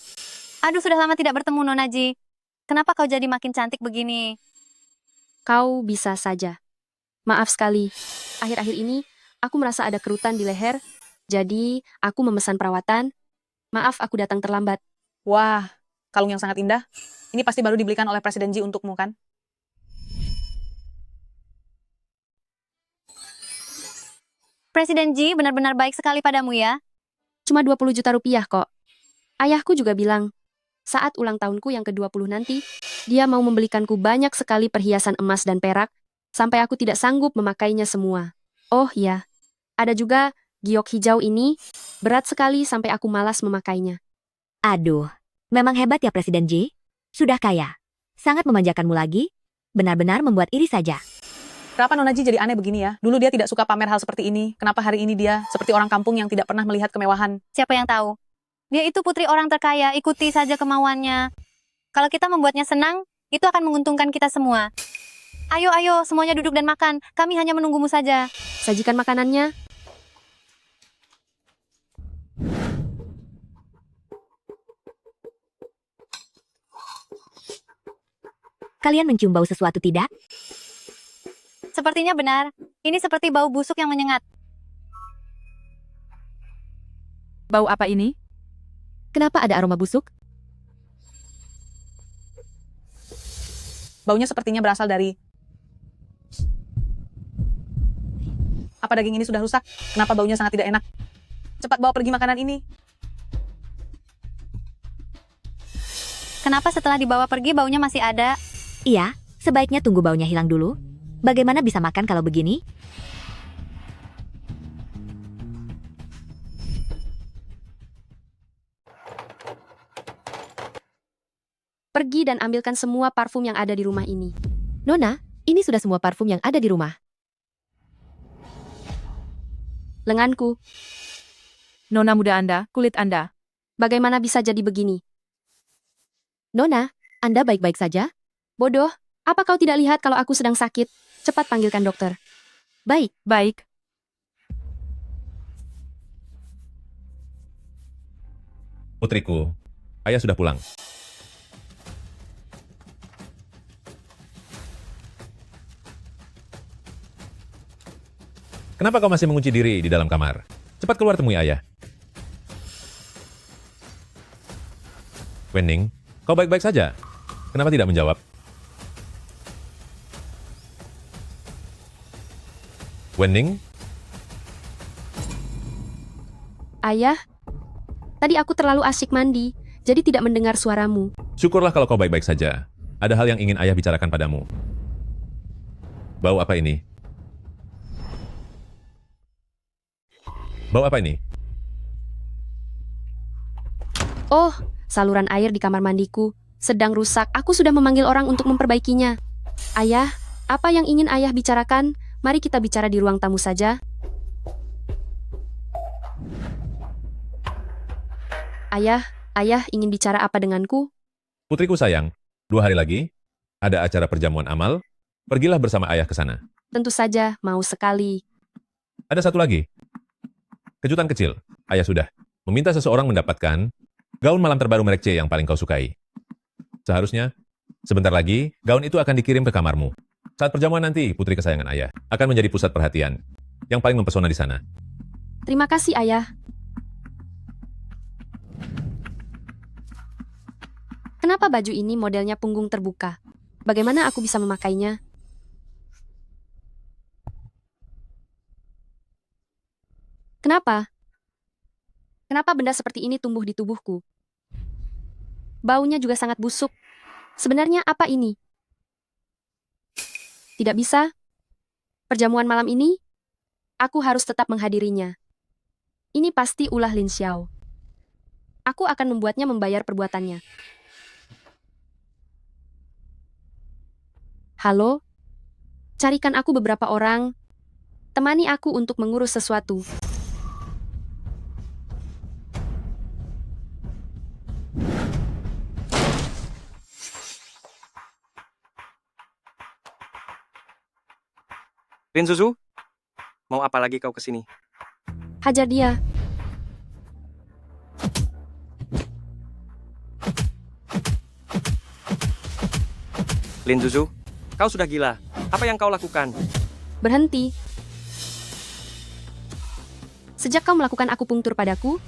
Aduh, sudah lama tidak bertemu Nona Ji. Kenapa kau jadi makin cantik begini? Kau bisa saja. Maaf sekali. Akhir-akhir ini, aku merasa ada kerutan di leher. Jadi, aku memesan perawatan. Maaf aku datang terlambat. Wah, kalung yang sangat indah. Ini pasti baru dibelikan oleh Presiden Ji untukmu, kan? Presiden Ji benar-benar baik sekali padamu ya. Cuma 20 juta rupiah kok. Ayahku juga bilang, saat ulang tahunku yang ke-20 nanti, dia mau membelikanku banyak sekali perhiasan emas dan perak, sampai aku tidak sanggup memakainya semua. Oh ya, ada juga giok hijau ini, berat sekali sampai aku malas memakainya. Aduh, memang hebat ya Presiden Ji. Sudah kaya. Sangat memanjakanmu lagi. Benar-benar membuat iri saja. Kenapa Nona Ji jadi aneh begini ya? Dulu dia tidak suka pamer hal seperti ini. Kenapa hari ini dia seperti orang kampung yang tidak pernah melihat kemewahan? Siapa yang tahu? Dia itu putri orang terkaya, ikuti saja kemauannya. Kalau kita membuatnya senang, itu akan menguntungkan kita semua. Ayo, semuanya duduk dan makan. Kami hanya menunggumu saja. Sajikan makanannya. Kalian mencium bau sesuatu tidak? Sepertinya benar. Ini seperti bau busuk yang menyengat. Bau apa ini? Kenapa ada aroma busuk? Baunya sepertinya berasal dari... Apa daging ini sudah rusak? Kenapa baunya sangat tidak enak? Cepat bawa pergi makanan ini. Kenapa setelah dibawa pergi baunya masih ada? Iya, sebaiknya tunggu baunya hilang dulu. Bagaimana bisa makan kalau begini? Pergi dan ambilkan semua parfum yang ada di rumah ini. Nona, ini sudah semua parfum yang ada di rumah. Lenganku, Nona muda Anda, kulit Anda. bagaimana bisa jadi begini? Nona, Anda baik-baik saja? Bodoh, apa kau tidak lihat kalau aku sedang sakit? Cepat panggilkan dokter. Baik. Baik. Putriku, ayah sudah pulang. Kenapa kau masih mengunci diri di dalam kamar? Cepat keluar temui ayah. Wenning, kau baik-baik saja. Kenapa tidak menjawab? Wenning, Ayah, tadi aku terlalu asyik mandi, jadi tidak mendengar suaramu. syukurlah kalau kau baik-baik saja. Ada hal yang ingin ayah bicarakan padamu. Bau apa ini? Bau apa ini? Oh, saluran air di kamar mandiku sedang rusak. Aku sudah memanggil orang untuk memperbaikinya. Ayah, apa yang ingin ayah bicarakan? Mari kita bicara di ruang tamu saja. Ayah ingin bicara apa denganku? Putriku sayang, 2 hari lagi ada acara perjamuan amal. Pergilah bersama ayah ke sana. Tentu saja, mau sekali. Ada satu lagi. Kejutan kecil. Ayah sudah meminta seseorang mendapatkan gaun malam terbaru merek C yang paling kau sukai. Seharusnya, sebentar lagi, gaun itu akan dikirim ke kamarmu. Saat perjamuan nanti, putri kesayangan ayah akan menjadi pusat perhatian yang paling mempesona di sana. Terima kasih, Ayah. Kenapa baju ini modelnya punggung terbuka? Bagaimana aku bisa memakainya? Kenapa? Kenapa benda seperti ini tumbuh di tubuhku? Baunya juga sangat busuk. Sebenarnya apa ini? Tidak bisa. Perjamuan malam ini, aku harus tetap menghadirinya. Ini pasti ulah Lin Xiao. Aku akan membuatnya membayar perbuatannya. Halo? Carikan aku beberapa orang. Temani aku untuk mengurus sesuatu. Lin Zuzu, mau apa lagi kau kesini? Hajar dia. Lin Zuzu, kau sudah gila. Apa yang kau lakukan? Berhenti. Sejak kau melakukan akupunktur padaku,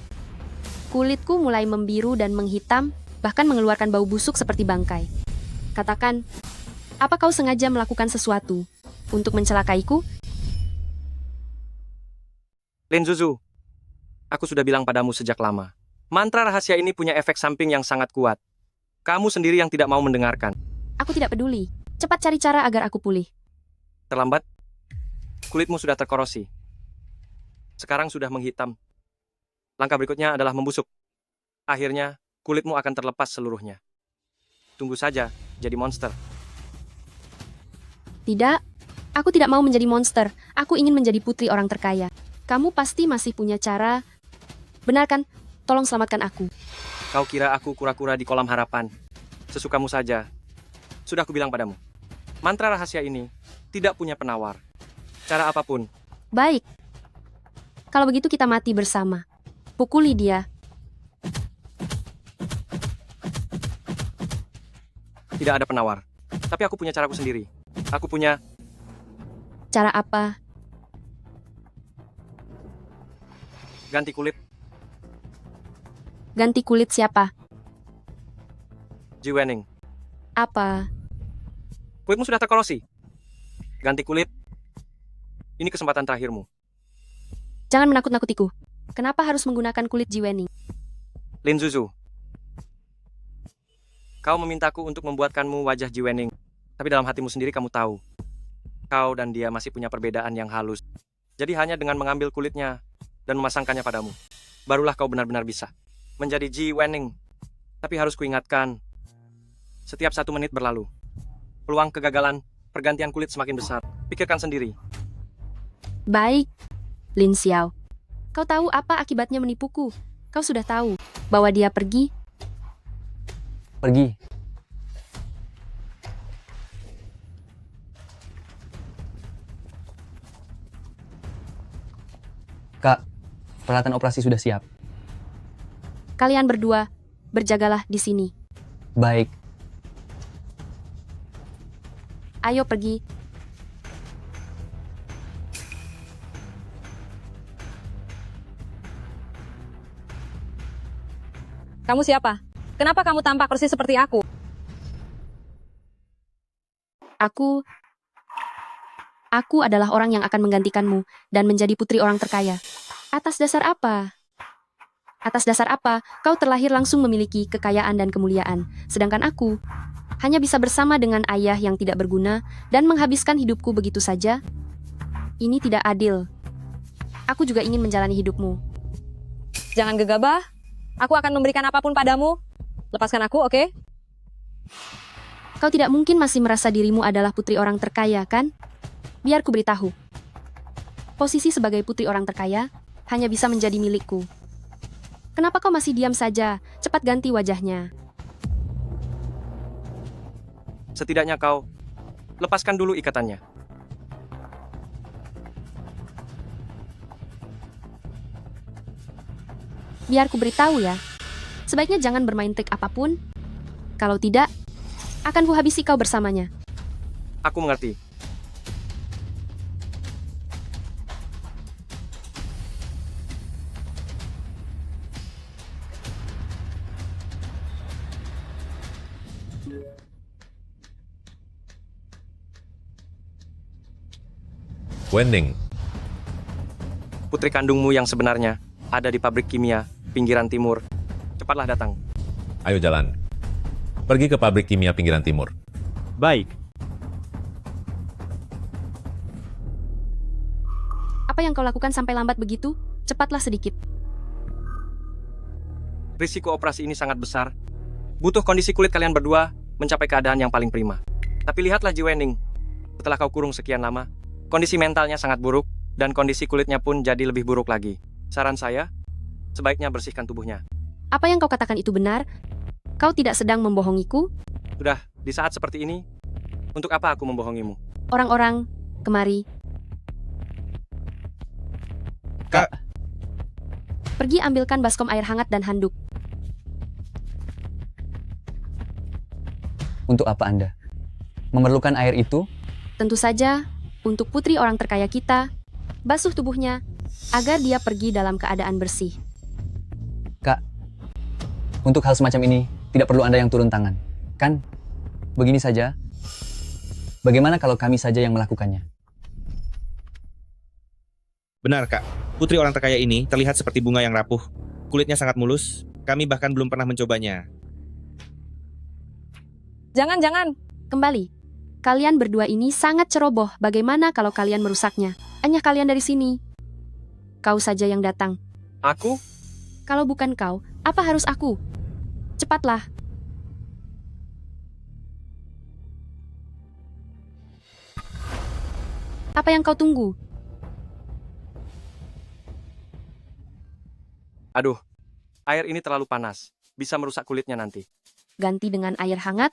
kulitku mulai membiru dan menghitam, bahkan mengeluarkan bau busuk seperti bangkai. Katakan, apa kau sengaja melakukan sesuatu untuk mencelakaiku? Lin Zuzu, aku sudah bilang padamu sejak lama. Mantra rahasia ini punya efek samping yang sangat kuat. Kamu sendiri yang tidak mau mendengarkan. Aku tidak peduli. Cepat cari cara agar aku pulih. Terlambat, kulitmu sudah terkorosi. Sekarang sudah menghitam. Langkah berikutnya adalah membusuk. Akhirnya, kulitmu akan terlepas seluruhnya. Tunggu saja, jadi monster. Tidak, aku tidak mau menjadi monster. Aku ingin menjadi putri orang terkaya. Kamu pasti masih punya cara. Benar kan? Tolong selamatkan aku. Kau kira aku kura-kura di kolam harapan. Sesukamu saja. Sudah aku bilang padamu. Mantra rahasia ini tidak punya penawar. Cara apapun. Baik. Kalau begitu kita mati bersama. Pukuli dia. Tidak ada penawar. Tapi aku punya caraku sendiri. Aku punya... Cara apa? Ganti kulit. Ganti kulit siapa? Ji Wening. Apa? Kulitmu sudah terkorosi. Ganti kulit. Ini kesempatan terakhirmu. Jangan menakut-nakutiku. Kenapa harus menggunakan kulit Ji Wening? Lin Zuzu. Kau memintaku untuk membuatkanmu wajah Ji Wening. Tapi dalam hatimu sendiri kamu tahu. Kau dan dia masih punya perbedaan yang halus. Jadi hanya dengan mengambil kulitnya dan memasangkannya padamu, barulah kau benar-benar bisa menjadi Ji Wening. Tapi harus kuingatkan, setiap 1 menit berlalu, peluang kegagalan pergantian kulit semakin besar. Pikirkan sendiri. Baik, Lin Xiao. Kau tahu apa akibatnya menipuku? Kau sudah tahu bahwa dia pergi. Pergi. Kak, peralatan operasi sudah siap. Kalian berdua, berjagalah di sini. Baik. Ayo pergi. Kamu siapa? Kenapa kamu tampak persis seperti aku? Aku adalah orang yang akan menggantikanmu dan menjadi putri orang terkaya. Atas dasar apa? Atas dasar apa kau terlahir langsung memiliki kekayaan dan kemuliaan, sedangkan aku hanya bisa bersama dengan ayah yang tidak berguna dan menghabiskan hidupku begitu saja? Ini tidak adil. Aku juga ingin menjalani hidupmu. Jangan gegabah. Aku akan memberikan apapun padamu. Lepaskan aku, oke? Kau tidak mungkin masih merasa dirimu adalah putri orang terkaya, kan? Biar ku beritahu. Posisi sebagai putri orang terkaya hanya bisa menjadi milikku. Kenapa kau masih diam saja? Cepat ganti wajahnya. Setidaknya kau lepaskan dulu ikatannya. Biar ku beritahu ya. Sebaiknya jangan bermain trik apapun. Kalau tidak, akan kuhabisi kau bersamanya. Aku mengerti. Wening, Putri kandungmu yang sebenarnya ada di pabrik kimia pinggiran timur. Cepatlah datang. ayo jalan. Pergi ke pabrik kimia pinggiran timur. Baik. Apa yang kau lakukan sampai lambat begitu? Cepatlah sedikit. Risiko operasi ini sangat besar. Butuh kondisi kulit kalian berdua mencapai keadaan yang paling prima. Tapi lihatlah Ji Wening. Setelah kau kurung sekian lama, kondisi mentalnya sangat buruk dan kondisi kulitnya pun jadi lebih buruk lagi. Saran saya, sebaiknya bersihkan tubuhnya. Apa yang kau katakan itu benar? Kau tidak sedang membohongiku? Sudah, di saat seperti ini, untuk apa aku membohongimu? Orang-orang, kemari. Kak. Pergi ambilkan baskom air hangat dan handuk. Untuk apa Anda? Memerlukan air itu? Tentu saja, untuk putri orang terkaya kita, basuh tubuhnya agar dia pergi dalam keadaan bersih. Kak, untuk hal semacam ini, tidak perlu Anda yang turun tangan. Kan? Begini saja. Bagaimana kalau kami saja yang melakukannya? Benar, Kak. Putri orang terkaya ini terlihat seperti bunga yang rapuh. Kulitnya sangat mulus. Kami bahkan belum pernah mencobanya. Jangan. Kembali. Kalian berdua ini sangat ceroboh. Bagaimana kalau kalian merusaknya? Hanya kalian dari sini. Kau saja yang datang. Aku? Kalau bukan kau, apa harus aku? Cepatlah. Apa yang kau tunggu? Aduh, air ini terlalu panas. Bisa merusak kulitnya nanti. Ganti dengan air hangat.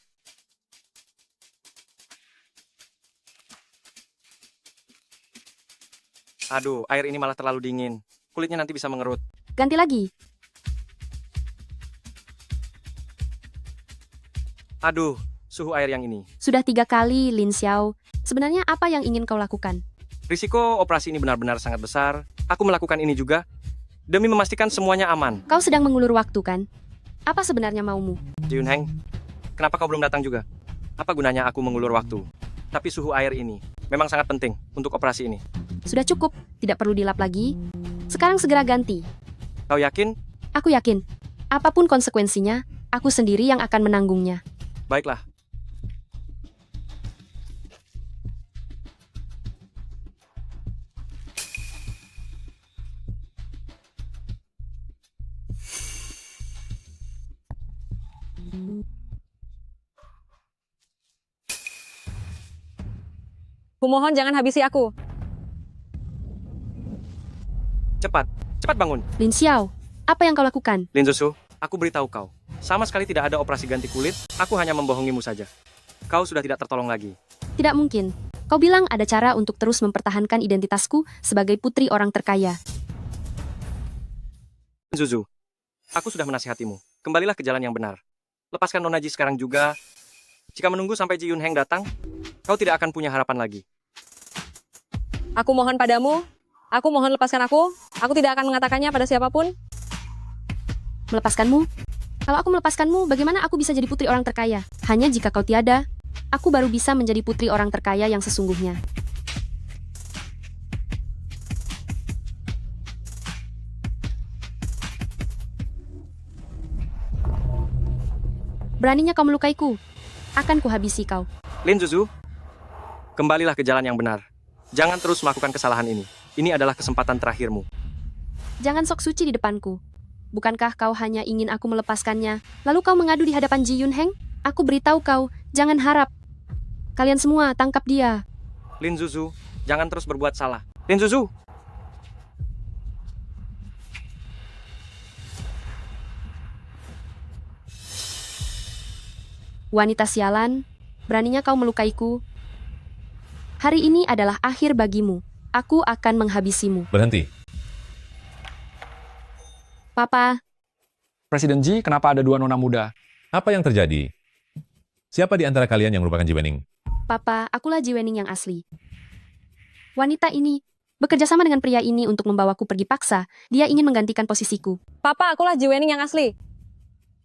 Aduh, air ini malah terlalu dingin. Kulitnya nanti bisa mengerut. Ganti lagi. Aduh, suhu air yang ini. Sudah 3 kali, Lin Xiao. Sebenarnya apa yang ingin kau lakukan? Risiko operasi ini benar-benar sangat besar. Aku melakukan ini juga demi memastikan semuanya aman. Kau sedang mengulur waktu, kan? Apa sebenarnya maumu? Ji Yunheng, kenapa kau belum datang juga? Apa gunanya aku mengulur waktu? Tapi suhu air ini memang sangat penting untuk operasi ini. Sudah cukup, tidak perlu dilap lagi. Sekarang segera ganti. Kau yakin? Aku yakin. Apapun konsekuensinya, aku sendiri yang akan menanggungnya. Baiklah. Kumohon jangan habisi aku. Cepat, cepat bangun. Lin Xiao, apa yang kau lakukan? Lin Zusu, aku beritahu kau. Sama sekali tidak ada operasi ganti kulit, aku hanya membohongimu saja. Kau sudah tidak tertolong lagi. Tidak mungkin. Kau bilang ada cara untuk terus mempertahankan identitasku sebagai putri orang terkaya. Lin Zuzu, aku sudah menasihatimu. Kembalilah ke jalan yang benar. Lepaskan Nona Ji sekarang juga. Jika menunggu sampai Ji Yun Heng datang, kau tidak akan punya harapan lagi. Aku mohon padamu. Aku mohon lepaskan aku. Aku tidak akan mengatakannya pada siapapun. Melepaskanmu? Kalau aku melepaskanmu, bagaimana aku bisa jadi putri orang terkaya? Hanya jika kau tiada, aku baru bisa menjadi putri orang terkaya yang sesungguhnya. Beraninya kau melukaiku, akan kuhabisi kau. Lin Zuzu, kembalilah ke jalan yang benar. Jangan terus melakukan kesalahan ini. Ini adalah kesempatan terakhirmu. Jangan sok suci di depanku. Bukankah kau hanya ingin aku melepaskannya, lalu kau mengadu di hadapan Ji Yun Heng? Aku beritahu kau, jangan harap. Kalian semua tangkap dia. Lin Zuzu, jangan terus berbuat salah. Lin Zuzu! Wanita sialan, beraninya kau melukaiku. Hari ini adalah akhir bagimu. Aku akan menghabisimu. Berhenti. Papa, Presiden Ji, kenapa ada dua nona muda? Apa yang terjadi? Siapa di antara kalian yang merupakan Ji Wening? Papa, akulah Ji Wening yang asli. Wanita ini bekerja sama dengan pria ini untuk membawaku pergi paksa. Dia ingin menggantikan posisiku. Papa, akulah Ji Wening yang asli.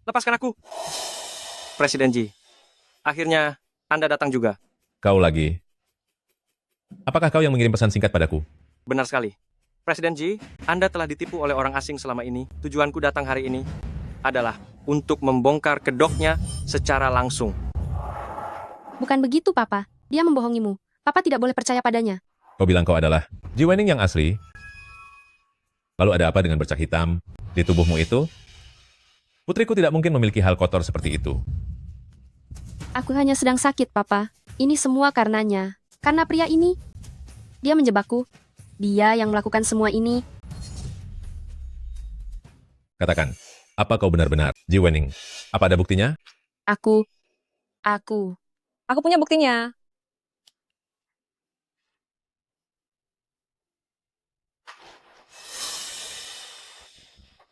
Lepaskan aku. Presiden Ji, akhirnya Anda datang juga. Kau lagi. Apakah kau yang mengirim pesan singkat padaku? Benar sekali. Presiden Ji, Anda telah ditipu oleh orang asing selama ini. Tujuanku datang hari ini adalah untuk membongkar kedoknya secara langsung. Bukan begitu, Papa. Dia membohongimu. Papa tidak boleh percaya padanya. Kau bilang kau adalah Ji Wening yang asli? Lalu ada apa dengan bercak hitam di tubuhmu itu? Putriku tidak mungkin memiliki hal kotor seperti itu. Aku hanya sedang sakit, Papa. Ini semua karenanya. Karena pria ini. Dia menjebakku. Dia yang melakukan semua ini. Katakan, apa kau benar-benar Ji Wening? Apa ada buktinya? Aku punya buktinya.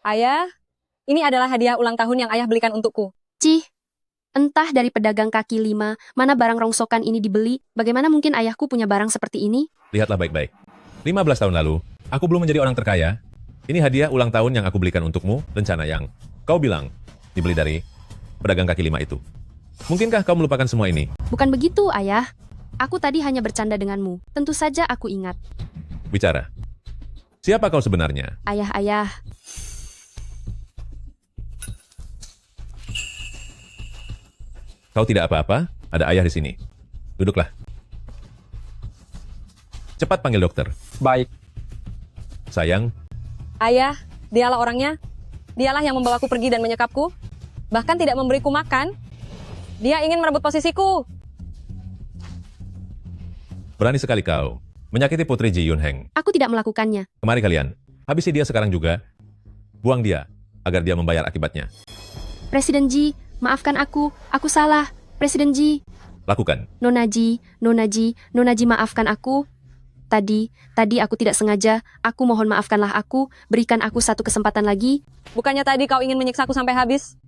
Ayah, ini adalah hadiah ulang tahun yang ayah belikan untukku. Cih, entah dari pedagang kaki lima, mana barang rongsokan ini dibeli, bagaimana mungkin ayahku punya barang seperti ini? Lihatlah baik-baik. 15 tahun lalu, aku belum menjadi orang terkaya. Ini hadiah ulang tahun yang aku belikan untukmu, rencana yang kau bilang dibeli dari pedagang kaki lima itu. Mungkinkah kau melupakan semua ini? Bukan begitu, ayah. Aku tadi hanya bercanda denganmu. Tentu saja aku ingat. Bicara. Siapa kau sebenarnya? Ayah. Kau tidak apa-apa? Ada ayah di sini. Duduklah. Cepat panggil dokter. Baik. Sayang, Ayah, dialah orangnya. Dialah yang membawaku pergi dan menyekapku. Bahkan tidak memberiku makan. Dia ingin merebut posisiku. berani sekali kau menyakiti putri Ji Yun Heng. Aku tidak melakukannya. Kemari kalian, habisi dia sekarang juga. Buang dia, agar dia membayar akibatnya. Presiden Ji, maafkan aku salah. Presiden Ji. Lakukan. Nona Ji, maafkan aku. Tadi aku tidak sengaja. Aku mohon maafkanlah aku. Berikan aku satu kesempatan lagi. Bukannya tadi kau ingin menyiksaku sampai habis?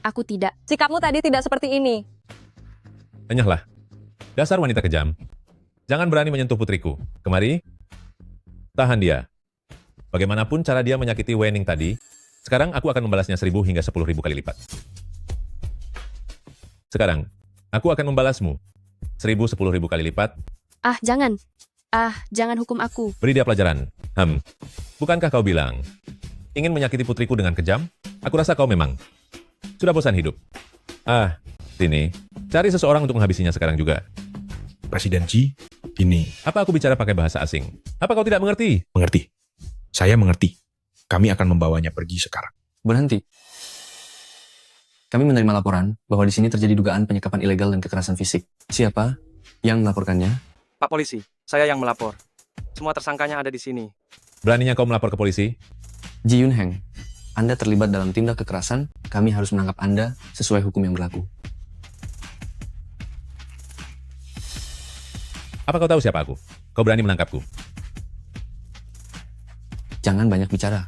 Aku tidak. Sikapmu tadi tidak seperti ini. Enyahlah. Dasar wanita kejam. Jangan berani menyentuh putriku. Kemari. Tahan dia. Bagaimanapun cara dia menyakiti Wening tadi, sekarang aku akan membalasnya 1.000 hingga 10.000 kali lipat. Sekarang, aku akan membalasmu 1.000, 10.000 kali lipat. Jangan hukum aku. Beri dia pelajaran. Bukankah kau bilang ingin menyakiti putriku dengan kejam? Aku rasa kau memang sudah bosan hidup. Sini, cari seseorang untuk menghabisinya sekarang juga. Presiden Ji, ini. Apa aku bicara pakai bahasa asing? Apa kau tidak mengerti? Mengerti. Saya mengerti. Kami akan membawanya pergi sekarang. Berhenti. Kami menerima laporan bahwa di sini terjadi dugaan penyekapan ilegal dan kekerasan fisik. Siapa yang melaporkannya? Pak Polisi, saya yang melapor. Semua tersangkanya ada di sini. Beraninya kau melapor ke polisi? Ji Yun Heng, Anda terlibat dalam tindak kekerasan, kami harus menangkap Anda sesuai hukum yang berlaku. Apa kau tahu siapa aku? Kau berani menangkapku? Jangan banyak bicara.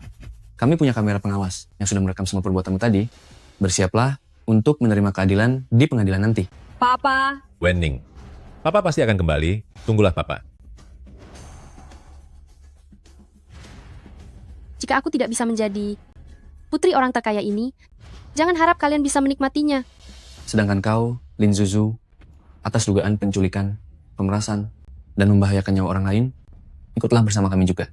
Kami punya kamera pengawas yang sudah merekam semua perbuatanmu tadi. Bersiaplah untuk menerima keadilan di pengadilan nanti. Papa. Wenning, Papa pasti akan kembali. Tunggulah Papa. Jika aku tidak bisa menjadi putri orang terkaya ini, jangan harap kalian bisa menikmatinya. Sedangkan kau, Lin Zuzu, atas dugaan penculikan, pemerasan, dan membahayakan nyawa orang lain, ikutlah bersama kami juga.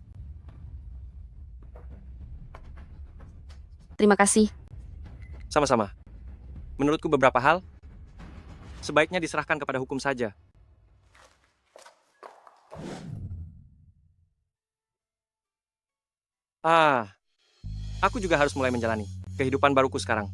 Terima kasih. Sama-sama. Menurutku beberapa hal sebaiknya diserahkan kepada hukum saja. Aku juga harus mulai menjalani kehidupan baruku sekarang.